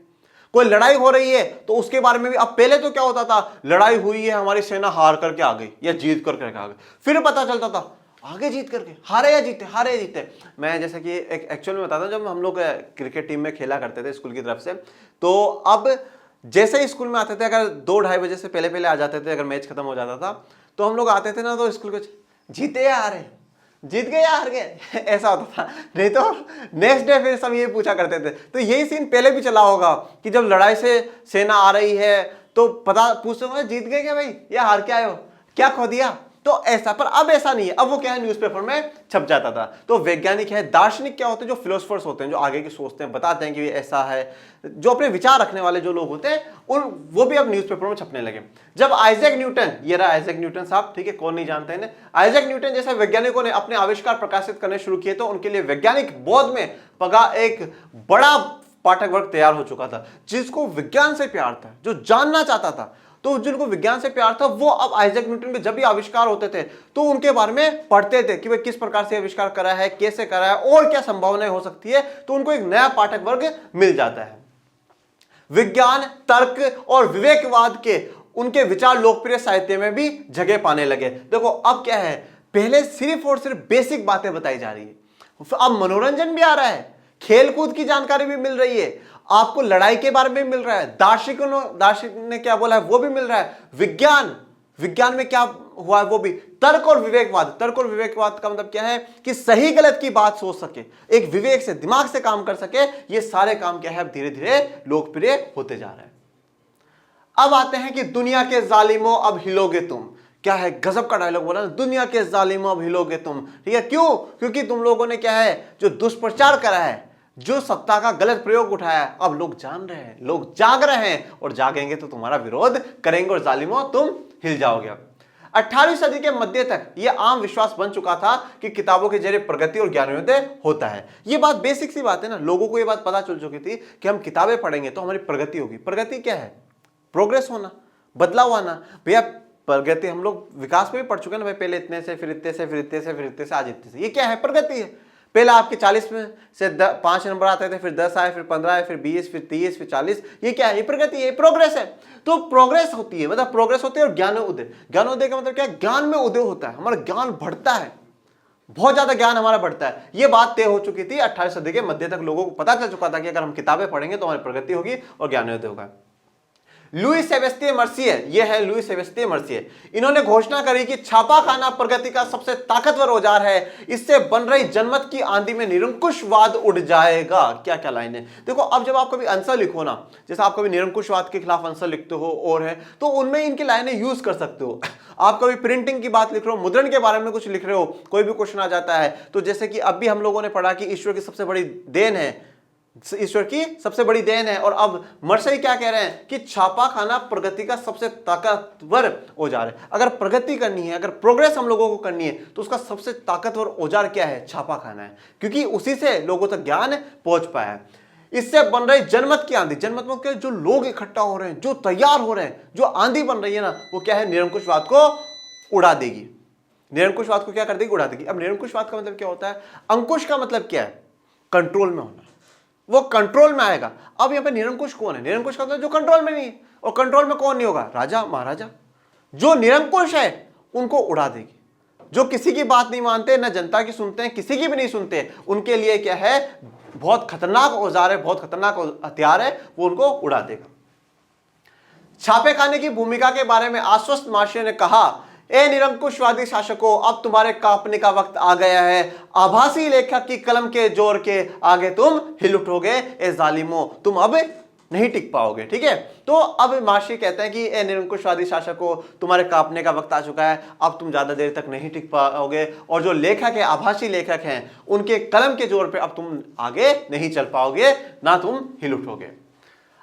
S1: कोई लड़ाई हो रही है तो उसके बारे में भी, अब पहले तो क्या होता था, लड़ाई हुई है, हमारी सेना हार करके आ गई या जीत करके आ गई, फिर पता चलता था आगे जीत करके, हारे या जीते, हारे या जीते। मैं जैसे कि एक एक्चुअल में बताता हूं, जब हम लोग क्रिकेट टीम में खेला करते थे स्कूल की तरफ से, तो अब जैसे ही स्कूल में आते थे, अगर 2-2:30 बजे से पहले पहले आ जाते थे, अगर मैच खत्म हो जाता था, तो हम लोग आते थे ना, तो स्कूल को जीते या हारे, जीत गए या हार गए, ऐसा होता था। नहीं तो नेक्स्ट डे फिर सब ये पूछा करते थे। तो यही सीन पहले भी चला होगा कि जब लड़ाई से सेना आ रही है तो पता पूछते होंगे, जीत गए क्या भाई या हार के आए हो, क्या खो दिया, तो ऐसा। पर अब ऐसा नहीं है, अब वो क्या है, न्यूज़पेपर में छप जाता था। तो वैज्ञानिक है, दार्शनिक क्या होते हैं, जो फिलोसफर्स होते हैं, जो आगे की सोचते हैं, बताते हैं कि ये ऐसा है, जो अपने विचार रखने वाले जो लोग होते हैं, उन वो भी अब न्यूज़पेपर में छपने लगे। जब आइजैक न्यूटन, ये रहा आइजैक न्यूटन साहब, ठीक है, कौन नहीं जानते हैं, आइजैक न्यूटन जैसे वैज्ञानिकों ने अपने आविष्कार प्रकाशित करने शुरू किए, तो उनके लिए वैज्ञानिक बौद्ध में पगा एक बड़ा पाठक वर्ग तैयार हो चुका था, जिसको विज्ञान से प्यार था, जो जानना चाहता था। तो जिनको विज्ञान से प्यार था, वो अब आइजैक न्यूटन के जब भी आविष्कार होते थे तो उनके बारे में पढ़ते थे कि वे किस प्रकार से आविष्कार करा है, कैसे करा है, और क्या संभावनाएं हो सकती है। तो उनको एक नया पाठक वर्ग मिल जाता है। विज्ञान, तर्क और विवेकवाद के उनके विचार लोकप्रिय साहित्य में भी जगह पाने लगे। देखो अब क्या है, पहले सिर्फ और सिर्फ बेसिक बातें बताई जा रही है, अब मनोरंजन भी आ रहा है, खेलकूद की जानकारी भी मिल रही है, आपको लड़ाई के बारे में मिल रहा है, दार्शनिक ने क्या बोला है वो भी मिल रहा है, विज्ञान में क्या हुआ है वो भी, तर्क और विवेकवाद का मतलब क्या है कि सही गलत की बात सोच सके, एक विवेक से, दिमाग से काम कर सके, ये सारे काम क्या है धीरे धीरे लोकप्रिय होते जा रहे हैं। अब आते हैं कि दुनिया के जालिमों अब हिलोगे तुम। क्या है, गजब का डायलॉग बोला ना, दुनिया के जालिमों अब हिलोगे तुम। ठीक है, क्यों? क्योंकि तुम लोगों ने क्या है, जो दुष्प्रचार करा है, जो सत्ता का गलत प्रयोग उठाया है, अब लोग जान रहे हैं, लोग जाग रहे हैं, और जागेंगे तो तुम्हारा विरोध करेंगे, और जालिमों तुम हिल जाओगे। 18वीं सदी के मध्य तक यह आम विश्वास बन चुका था कि किताबों के जरिए प्रगति और ज्ञानोदय होता है। यह बात बेसिक सी बात है ना, लोगों को यह बात पता चल चुकी थी कि हम किताबें पढ़ेंगे तो हमारी प्रगति होगी। प्रगति क्या है? प्रोग्रेस होना, बदलाव आना। भैया प्रगति हम लोग विकास में भी पढ़ चुके हैं ना भाई, पहले इतने से, फिर इतने से, फिर इतने से, फिर इतने से, आज इतने से। ये क्या है? प्रगति है। पहले आपके 40 में से 5 नंबर आते थे, फिर 10 आए, फिर 15 आए, फिर 20, फिर 30, फिर 40। ये क्या है? ये प्रगति है, प्रोग्रेस है। तो प्रोग्रेस होती है, मतलब प्रोग्रेस होती है। और ज्ञानोदय, ज्ञानोदय का मतलब क्या है? ज्ञान में उदय होता है, हमारा ज्ञान बढ़ता है, बहुत ज्यादा ज्ञान हमारा बढ़ता है। ये बात तय हो चुकी थी 18वीं सदी के मध्य तक, लोगों को पता चल चुका था कि अगर हम किताबें पढ़ेंगे तो हमारी प्रगति होगी और ज्ञानोदय होगा। लुई सेबेस्टियन मर्सिये, ये है लुई सेबेस्टियन मर्सिये, इन्होंने घोषणा करी कि छापाखाना प्रगति का सबसे ताकतवर औजार है, इससे बन रही जनमत की आंधी में निरंकुशवाद उड़ जाएगा। क्या क्या लाइन है देखो। अब जब आप कभी आंसर लिखो ना, जैसे आप कभी निरंकुशवाद के खिलाफ आंसर लिखते हो और है, तो उनमें इनकी लाइनें यूज कर सकते हो। आप कभी प्रिंटिंग की बात लिख रहे हो, मुद्रण के बारे में कुछ लिख रहे हो, कोई भी क्वेश्चन आ जाता है, तो जैसे कि अब भी हम लोगों ने पढ़ा कि ईश्वर की सबसे बड़ी देन है, ईश्वर की सबसे बड़ी देन है। और अब मर्सिये क्या कह रहे हैं कि छापाखाना प्रगति का सबसे ताकतवर औजार है। अगर प्रगति करनी है, अगर प्रोग्रेस हम लोगों को करनी है, तो उसका सबसे ताकतवर औजार क्या है? छापाखाना है, क्योंकि उसी से लोगों तक ज्ञान पहुंच पाया है। इससे बन रही जनमत की आंधी, जनमत में क्या, जो लोग इकट्ठा हो रहे हैं, जो तैयार हो रहे हैं, जो आंधी बन रही है ना, वो क्या है? निरंकुशवाद को उड़ा देगी। निरंकुशवाद को क्या कर देगी? उड़ा देगी। अब निरंकुशवाद का मतलब क्या होता है? अंकुश का मतलब क्या है? कंट्रोल में होना, वो कंट्रोल में आएगा। अब यहां पे निरंकुश कौन है? निरंकुश का मतलब जो कंट्रोल में नहीं है। और कंट्रोल में कौन नहीं होगा? राजा महाराजा। जो निरंकुश है उनको उड़ा देगी। जो किसी की बात नहीं मानते, ना जनता की सुनते हैं, किसी की भी नहीं सुनते, उनके लिए क्या है? बहुत खतरनाक औजार है, बहुत खतरनाक हथियार है, वो उनको उड़ा देगा। छापेखाने की भूमिका के बारे में आश्वस्त मर्सिये ने कहा, ए निरंकुशवादी शासकों, अब तुम्हारे कांपने का वक्त आ गया है। आभासी लेखक की कलम के जोर के आगे तुम हिल उठोगे। ए जालिमों, तुम अब नहीं टिक पाओगे। ठीक है, तो अब मार्शी कहते हैं कि ए निरंकुशवादी शासक को तुम्हारे कांपने का वक्त आ चुका है, अब तुम ज्यादा देर तक नहीं टिक पाओगे और जो लेखक है, आभासी लेखक हैं, उनके कलम के जोर पे अब तुम आगे नहीं चल पाओगे, ना तुम हिल उठोगे।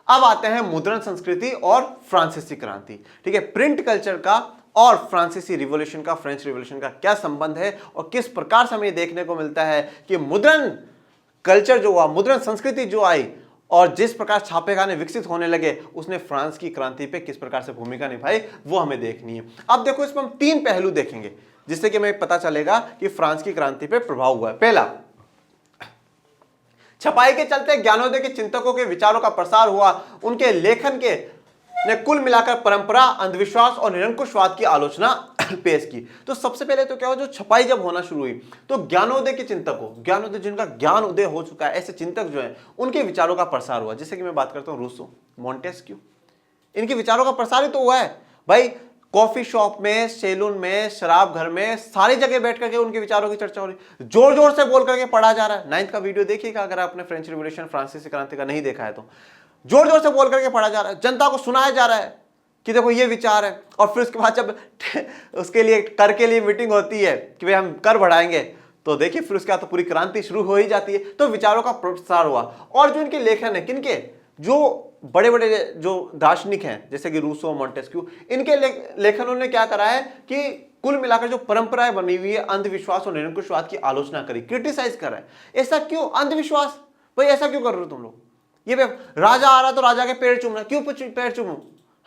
S1: अब आते हैं मुद्रण संस्कृति और फ्रांसीसी क्रांति। ठीक है, प्रिंट कल्चर का और फ्रांसीसी रिवॉल्यूशन का, फ्रेंच रिवॉल्यूशन का क्या संबंध है और किस प्रकार से हमें देखने को मिलता है कि मुद्रण कल्चर जो हुआ, मुद्रण संस्कृति जो आई और जिस प्रकार छापेखाने विकसित होने लगे, उसने फ्रांस की क्रांति पे किस प्रकार से भूमिका निभाई, वो हमें देखनी है। अब देखो, इसमें हम 3 पहलू देखेंगे जिससे कि हमें पता चलेगा कि फ्रांस की क्रांति पे प्रभाव हुआ है। पहला, छपाई के चलते ज्ञानोदय के चिंतकों के विचारों का प्रसार हुआ, उनके लेखन के ने कुल मिलाकर परंपरा, अंधविश्वास और निरंकुशवाद की आलोचना पेश की। तो सबसे पहले तो क्या हुआ, जो छपाई जब होना शुरू हुई तो ज्ञानोदय के चिंतकों, ज्ञानोदय जिनका ज्ञान उदय हो चुका है, ऐसे चिंतक जो हैं, उनके विचारों का प्रसार हुआ। जैसे कि मैं बात करता हूं रूसो, मोंटेस्क्यू, इनके विचारों का प्रसार ही तो हुआ है भाई। कॉफी शॉप में, सैलून में, शराब घर में, सारी जगह बैठ करके उनके विचारों की चर्चा हो रही, जोर जोर से बोल करके पढ़ा जा रहा है। 9th का वीडियो देखिएगा अगर आपने फ्रेंच रिवॉल्यूशन, फ्रांसीसी क्रांति का नहीं देखा है तो। जोर जोर से बोल करके पढ़ा जा रहा है, जनता को सुनाया जा रहा है कि देखो ये विचार है। और फिर उसके बाद जब उसके लिए कर के लिए मीटिंग होती है कि भाई हम कर बढ़ाएंगे, तो देखिए फिर उसके बाद तो पूरी क्रांति शुरू हो ही जाती है। तो विचारों का प्रसार हुआ। और जो इनके लेखन है, किनके, जो बड़े बड़े जो दार्शनिक हैं जैसे कि रूसो, मोंटेस्क्यू, इनके लेखनों ने क्या करा है कि कुल मिलाकर जो परंपराएं बनी हुई है, अंधविश्वास और निरंकुशवाद की आलोचना करी, क्रिटिसाइज कर रहा है। ऐसा क्यों अंधविश्वास, भाई ऐसा क्यों कर रहे हो तुम लोग? ये राजा आ रहा तो राजा के पैर चूमना, क्यों पैर चूमू,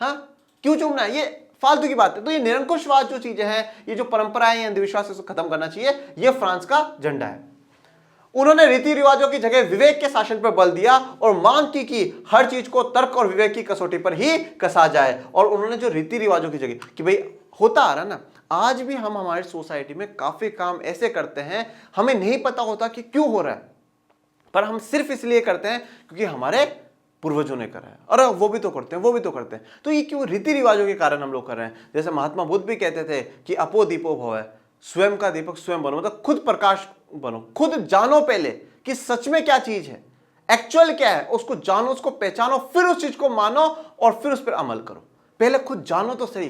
S1: हाँ क्यों चूमना है? ये फालतू की बात है। तो ये निरंकुशवाद जो चीजें हैं, ये जो परंपराएं, अंधविश्वास, इसको खत्म करना चाहिए, ये फ्रांस का झंडा है। उन्होंने रीति रिवाजों की जगह विवेक के शासन पर बल दिया और मांग की कि हर चीज को तर्क और विवेक की कसौटी पर ही कसा जाए। और उन्होंने जो रीति रिवाजों की जगह, कि भाई होता आ रहा ना, आज भी हम हमारी सोसाइटी में काफी काम ऐसे करते हैं, हमें नहीं पता होता कि क्यों हो रहा है, पर हम सिर्फ इसलिए करते हैं क्योंकि हमारे पूर्वजों ने करा है, और वो भी तो करते हैं, वो भी तो करते हैं। तो ये क्यों रीति रिवाजों के कारण हम लोग कर रहे हैं। जैसे महात्मा बुद्ध भी कहते थे कि अपो दीपो भव है, स्वयं का दीपक स्वयं बनो, मतलब खुद प्रकाश बनो, खुद जानो पहले कि सच में क्या चीज है, एक्चुअल क्या है, उसको जानो, उसको पहचानो, फिर उस चीज को मानो और फिर उस पर अमल करो। पहले खुद जानो तो सही,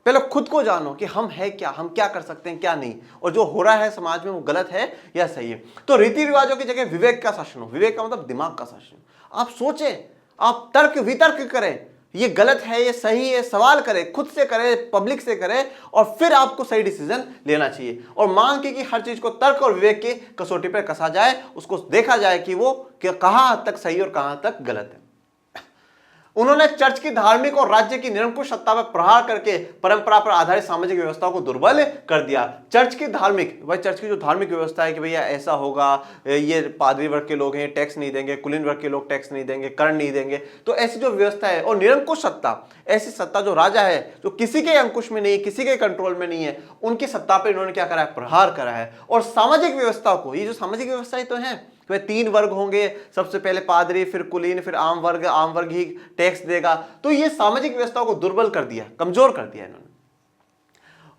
S1: पहले खुद को जानो कि हम है क्या, हम क्या कर सकते हैं, क्या नहीं, और जो हो रहा है समाज में वो गलत है या सही है। तो रीति रिवाजों की जगह विवेक का शासन हो। विवेक का मतलब दिमाग का शासन। आप सोचें, आप तर्क वितर्क करें, ये गलत है, ये सही है, सवाल करें, खुद से करें, पब्लिक से करें, और फिर आपको सही डिसीजन लेना चाहिए। और मांग की कि हर चीज को तर्क और विवेक की कसौटी पर कसा जाए, उसको देखा जाए कि वो कहां तक सही और कहां तक गलत है। उन्होंने चर्च की धार्मिक और राज्य की निरंकुश सत्ता पर प्रहार करके परंपरा पर आधारित सामाजिक व्यवस्था को दुर्बल कर दिया। चर्च की धार्मिक, भाई चर्च की जो धार्मिक व्यवस्था है कि भैया ऐसा होगा, ये पादरी वर्ग के लोग हैं, टैक्स नहीं देंगे, कुलीन वर्ग के लोग टैक्स नहीं देंगे, कर नहीं देंगे, तो ऐसी जो व्यवस्था है। और निरंकुश सत्ता, ऐसी सत्ता जो राजा है, जो किसी के अंकुश में नहीं, किसी के कंट्रोल में नहीं है, उनकी सत्ता पर इन्होंने क्या करा है, प्रहार करा है। और सामाजिक व्यवस्था को, ये जो सामाजिक व्यवस्थाएं तो है, तो 3 वर्ग होंगे, सबसे पहले पादरी, फिर कुलीन, फिर आम वर्ग ही टैक्स देगा। तो ये सामाजिक व्यवस्था को दुर्बल कर दिया, कमजोर कर दिया इन्होंने।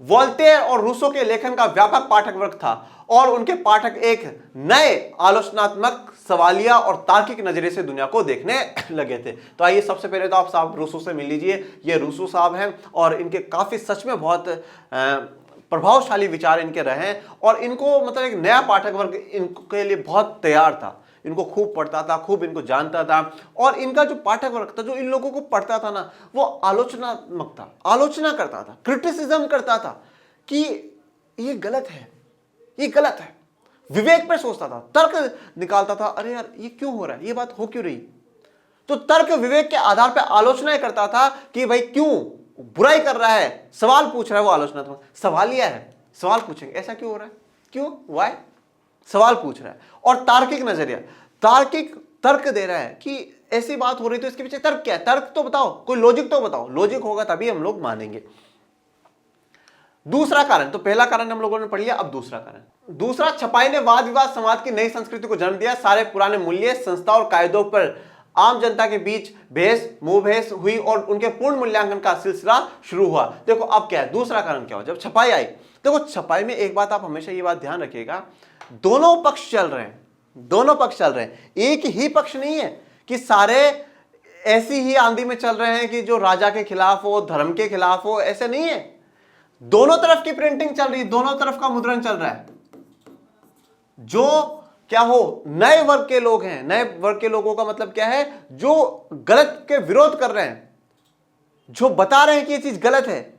S1: वोल्टेयर और रूसो के लेखन का व्यापक पाठक वर्ग था और उनके पाठक एक नए आलोचनात्मक, सवालिया और तार्किक नजरिए से दुनिया को देखने लगे थे। तो आइए सबसे पहले तो आप साहब रूसो से मिल लीजिए। ये रूसो साहब हैं और इनके काफी सच में बहुत प्रभावशाली विचार इनके रहे, और इनको मतलब एक नया पाठक वर्ग इनके लिए बहुत तैयार था। इनको खूब पढ़ता था, खूब इनको जानता था, और इनका जो पाठक वर्ग था, जो इन लोगों को पढ़ता था ना, वो आलोचनात्मक था, आलोचना करता था, क्रिटिसिज्म करता था कि ये गलत है, ये गलत है, विवेक पर सोचता था, तर्क निकालता था, अरे यार ये क्यों हो रहा है, ये बात हो क्यों रही। तो तर्क विवेक के आधार पर आलोचनाएं करता था कि भाई क्यों बुराई कर रहा है, सवाल पूछ रहा है, वो आलोचनात्मक सवालिया है, सवाल पूछेंगे ऐसा क्यों हो रहा है, क्यों, वाई, सवाल पूछ रहा है। और तार्किक नजरिया, तार्किक तर्क दे रहा है कि ऐसी बात हो रही तो इसके पीछे तर्क क्या है, तर्क तो बताओ, कोई लॉजिक तो बताओ, लॉजिक होगा तभी हम लोग मानेंगे। दूसरा कारण, तो पहला कारण हम लोगों ने पढ़ लिया, अब दूसरा कारण। दूसरा, छपाई ने वाद विवाद समाज की नई संस्कृति को जन्म दिया। सारे पुराने मूल्य, संस्था और कायदों पर आम जनता के बीच बहस मुंहबहस हुई और उनके पूर्ण मूल्यांकन का सिलसिला शुरू हुआ। देखो अब क्या है, दूसरा कारण क्या हुआ, जब छपाई आई। देखो छपाई में एक बात आप हमेशा ये बात ध्यान रखिएगा, दोनों पक्ष चल रहे हैं, दोनों पक्ष चल रहे हैं, एक ही पक्ष नहीं है कि सारे ऐसी ही आंधी में चल रहे हैं कि जो राजा के खिलाफ हो, धर्म के खिलाफ हो, ऐसे नहीं है। दोनों तरफ की प्रिंटिंग चल रही है, दोनों तरफ का मुद्रण चल रहा है। जो क्या हो, नए वर्ग के लोग हैं, नए वर्ग के लोगों का मतलब क्या है, जो गलत के विरोध कर रहे हैं, जो बता रहे हैं कि ये चीज गलत है,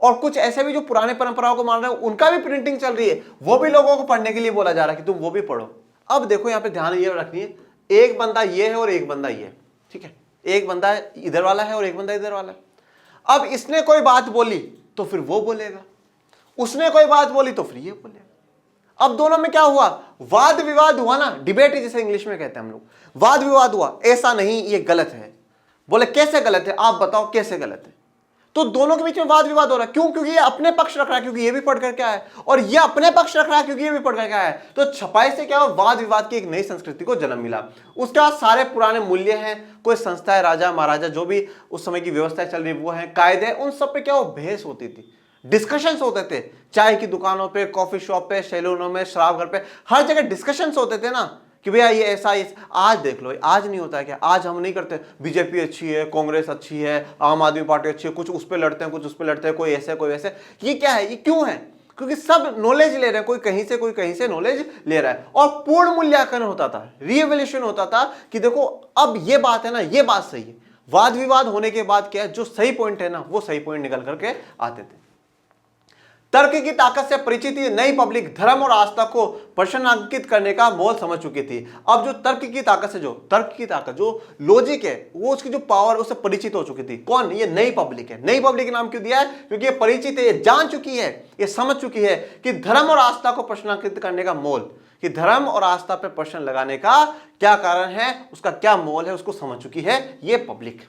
S1: और कुछ ऐसे भी जो पुराने परंपराओं को मान रहे हैं, उनका भी प्रिंटिंग चल रही है, वो भी लोगों को पढ़ने के लिए बोला जा रहा है कि तुम वो भी पढ़ो। अब देखो यहां पे ध्यान ये रखनी है, एक बंदा ये है और एक बंदा ये है, ठीक है, एक बंदा इधर वाला है और एक बंदा इधर वाला है। अब इसने कोई बात बोली तो फिर वो बोलेगा, उसने कोई बात बोली तो फिर ये बोलेगा। अब दोनों में क्या हुआ, वाद विवाद हुआ ना, डिबेट जिसे इंग्लिश में कहते हैं हम लोग, वाद विवाद हुआ, ऐसा नहीं ये गलत है। बोले कैसे गलत है, आप बताओ कैसे गलत है। तो दोनों के बीच में वाद विवाद हो रहा है, क्यों, क्योंकि ये अपने पक्ष रख रहा है, क्योंकि ये भी पढ़ करके आया है, और ये अपने पक्ष रख रहा है क्योंकि ये भी पढ़ करके आया है। तो छपाई से क्या हुआ, वाद विवाद की एक नई संस्कृति को जन्म मिला। उसके बाद सारे पुराने मूल्य हैं, कोई संस्था है, राजा महाराजा जो भी उस समय की व्यवस्था चल रही वो है, कायदे, उन सब पे क्या हो, बहस होती थी, डिस्कशंस होते थे, चाय की दुकानों पे, कॉफी शॉप पे, सैलूनों में, शराब घर पे, हर जगह डिस्कशंस होते थे ना कि भैया ये ऐसा आज देख लो, आज नहीं होता है क्या, आज हम नहीं करते, बीजेपी अच्छी है, कांग्रेस अच्छी है, आम आदमी पार्टी अच्छी है, कुछ उस पर लड़ते हैं, कुछ उस पर लड़ते हैं, कोई ऐसे कोई वैसे। ये क्या है, ये क्यों है, क्योंकि सब नॉलेज ले रहे हैं, कोई कहीं से नॉलेज ले रहा है। और पूर्ण मूल्यांकन होता था, रिएवल्यूशन होता था कि देखो अब ये बात है ना, ये बात सही है। वाद विवाद होने के बाद क्या है, जो सही पॉइंट है ना, वो सही पॉइंट निकल करके आते थे। तर्क की ताकत से परिचित ये नई पब्लिक धर्म और आस्था को प्रश्नांकित करने का मोल समझ चुकी थी। अब जो तर्क की ताकत, जो लॉजिक है, वो उसकी जो पावर, उससे परिचित हो चुकी थी। कौन, ये नई पब्लिक है। नई पब्लिक नाम क्यों दिया है, क्योंकि ये परिचित है, ये जान चुकी है, ये समझ चुकी है कि धर्म और आस्था को प्रश्नांकित करने का मोल, कि धर्म और आस्था पर प्रश्न लगाने का क्या कारण है, उसका क्या मोल है, उसको समझ चुकी है ये पब्लिक।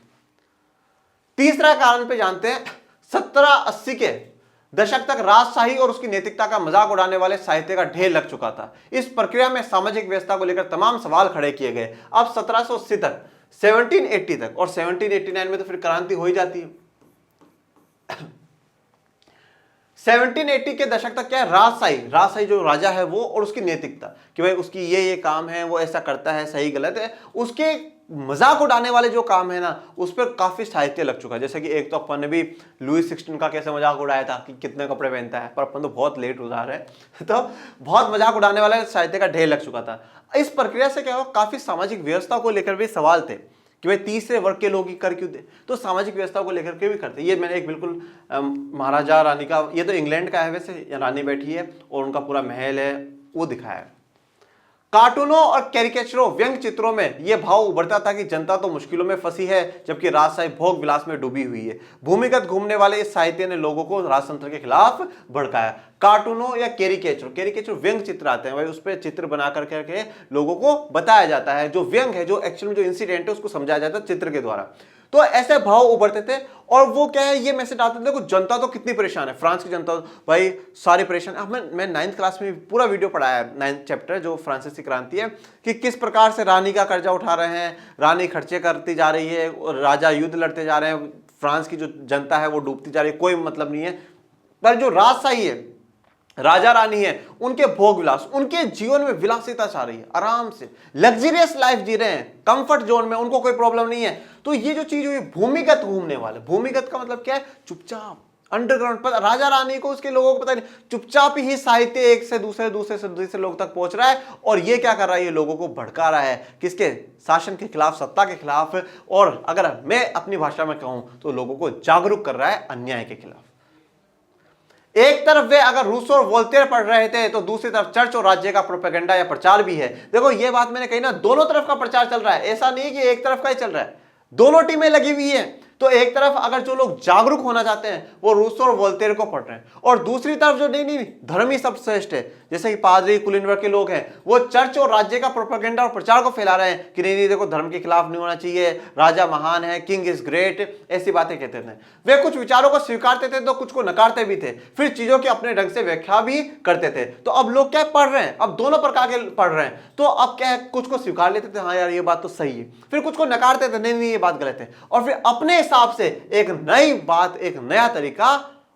S1: तीसरा कारण पे जानते हैं, 1780 के दशक तक राजशाही और उसकी नैतिकता का मजाक उड़ाने वाले साहित्य का ढेर लग चुका था। इस प्रक्रिया में सामाजिक व्यवस्था को लेकर तमाम सवाल खड़े किए गए। अब 1780 तक, 1780 तक, और 1789 में तो फिर क्रांति हो ही जाती है। 1780 के दशक तक क्या है, राजशाही जो राजा है वो, और उसकी नैतिकता कि भाई उसकी ये काम है, वो ऐसा करता है, सही गलत है, उसके मजाक उड़ाने वाले जो काम है ना, उस पर काफी साहित्य लग चुका है। जैसे कि एक तो अपन ने भी लुई 16 का कैसे मजाक उड़ाया था कि कितने कपड़े पहनता है, पर अपन तो बहुत लेट उड़ा रहे हैं तो बहुत मजाक उड़ाने वाले साहित्य का ढेर लग चुका था। इस प्रक्रिया से क्या हुआ, काफी सामाजिक व्यवस्था को लेकर भी सवाल थे कि भाई तीसरे वर्ग के लोग ही कर क्यों दे, तो सामाजिक व्यवस्था को लेकर के भी करते। ये मैंने एक बिल्कुल महाराजा रानी का, ये तो इंग्लैंड का है वैसे, रानी बैठी है और उनका पूरा महल है, वो दिखाया है। कार्टूनों और कैरिकेचरों, व्यंग चित्रों में यह भाव उभरता था कि जनता तो मुश्किलों में फंसी है, जबकि राजशाही भोग विलास में डूबी हुई है। भूमिगत घूमने वाले इस साहित्य ने लोगों को राजतंत्र के खिलाफ भड़काया। कार्टूनों या कैरिकेचर व्यंग चित्र आते हैं भाई, उस पर चित्र बना करके लोगों को बताया जाता है, जो व्यंग है, जो एक्चुअल में जो इंसिडेंट है उसको समझाया जाता है चित्र के द्वारा। तो ऐसे भाव उभरते थे, और वो क्या है, ये मैसेज आते थे, जनता तो कितनी परेशान है, फ्रांस की जनता भाई सारी परेशान। अब मैं 9th क्लास में पूरा वीडियो पढ़ाया है, 9th चैप्टर जो फ्रांसीसी क्रांति है, कि किस प्रकार से रानी का कर्जा उठा रहे हैं, रानी खर्चे करती जा रही है, राजा युद्ध लड़ते जा रहे हैं, फ्रांस की जो जनता है वो डूबती जा रही है, कोई मतलब नहीं है। पर जो राजशाही है, राजा रानी है, उनके भोग विलास, उनके जीवन में विलासिता चाह रही है, आराम से लग्जरियस लाइफ जी रहे हैं, कंफर्ट जोन में, उनको कोई प्रॉब्लम नहीं है। तो ये जो चीज हुई, भूमिगत घूमने वाले, भूमिगत का मतलब क्या है, चुपचाप अंडरग्राउंड पर। राजा रानी को, उसके लोगों को पता नहीं, चुपचाप ही साहित्य एक से दूसरे लोग तक पहुंच रहा है, और ये क्या कर रहा है, ये लोगों को भड़का रहा है, किसके, शासन के खिलाफ, सत्ता के खिलाफ, और अगर मैं अपनी भाषा में कहूं तो लोगों को जागरूक कर रहा है अन्याय के खिलाफ। एक तरफ वे अगर रूसो और वोल्टेयर पढ़ रहे थे, तो दूसरी तरफ चर्च और राज्य का प्रोपेगेंडा या प्रचार भी है। देखो ये बात मैंने कही ना, दोनों तरफ का प्रचार चल रहा है, ऐसा नहीं कि एक तरफ का ही चल रहा है, दोनों टीमें लगी हुई है। तो एक तरफ अगर जो लोग जागरूक होना चाहते हैं वो रूसो और वोल्टेयर को पढ़ रहे हैं, और दूसरी तरफ जो नहीं धर्म ही सब श्रेष्ठ है, जैसे कि पादरी कुलीन वर्ग के लोग हैं, वो चर्च और राज्य का प्रोपेगेंडा और प्रचार को फैला रहे हैं कि नहीं देखो धर्म के खिलाफ नहीं होना चाहिए, राजा महान है, किंग इज ग्रेट, ऐसी बातें कहते थे। वे कुछ विचारों को स्वीकारते थे तो कुछ को नकारते भी थे, फिर चीजों की अपने ढंग से व्याख्या भी करते थे। तो अब लोग क्या पढ़ रहे हैं, अब दोनों प्रकार के पढ़ रहे हैं। तो अब क्या है, कुछ को स्वीकार लेते थे, हाँ यार ये बात तो सही है, फिर कुछ को नकारते थे, नहीं ये बात गलत है, और फिर अपने हिसाब से एक नई बात, एक नया तरीका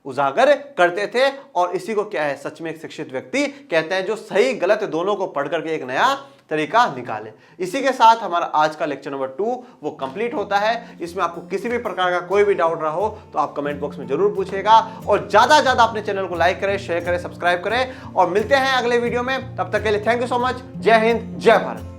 S1: उजागर करते थे। और इसी को क्या है, सच में एक शिक्षित व्यक्ति कहते हैं, जो सही गलत दोनों को पढ़ करके एक नया तरीका निकालें। इसी के साथ हमारा आज का लेक्चर नंबर 2 वो कंप्लीट होता है। इसमें आपको किसी भी प्रकार का कोई भी डाउट रहा हो तो आप कमेंट बॉक्स में जरूर पूछिएगा और ज्यादा से ज्यादा अपने चैनल को लाइक करें, शेयर करें, सब्सक्राइब करें और मिलते हैं अगले वीडियो में। तब तक के लिए थैंक यू सो मच। जय हिंद, जय भारत।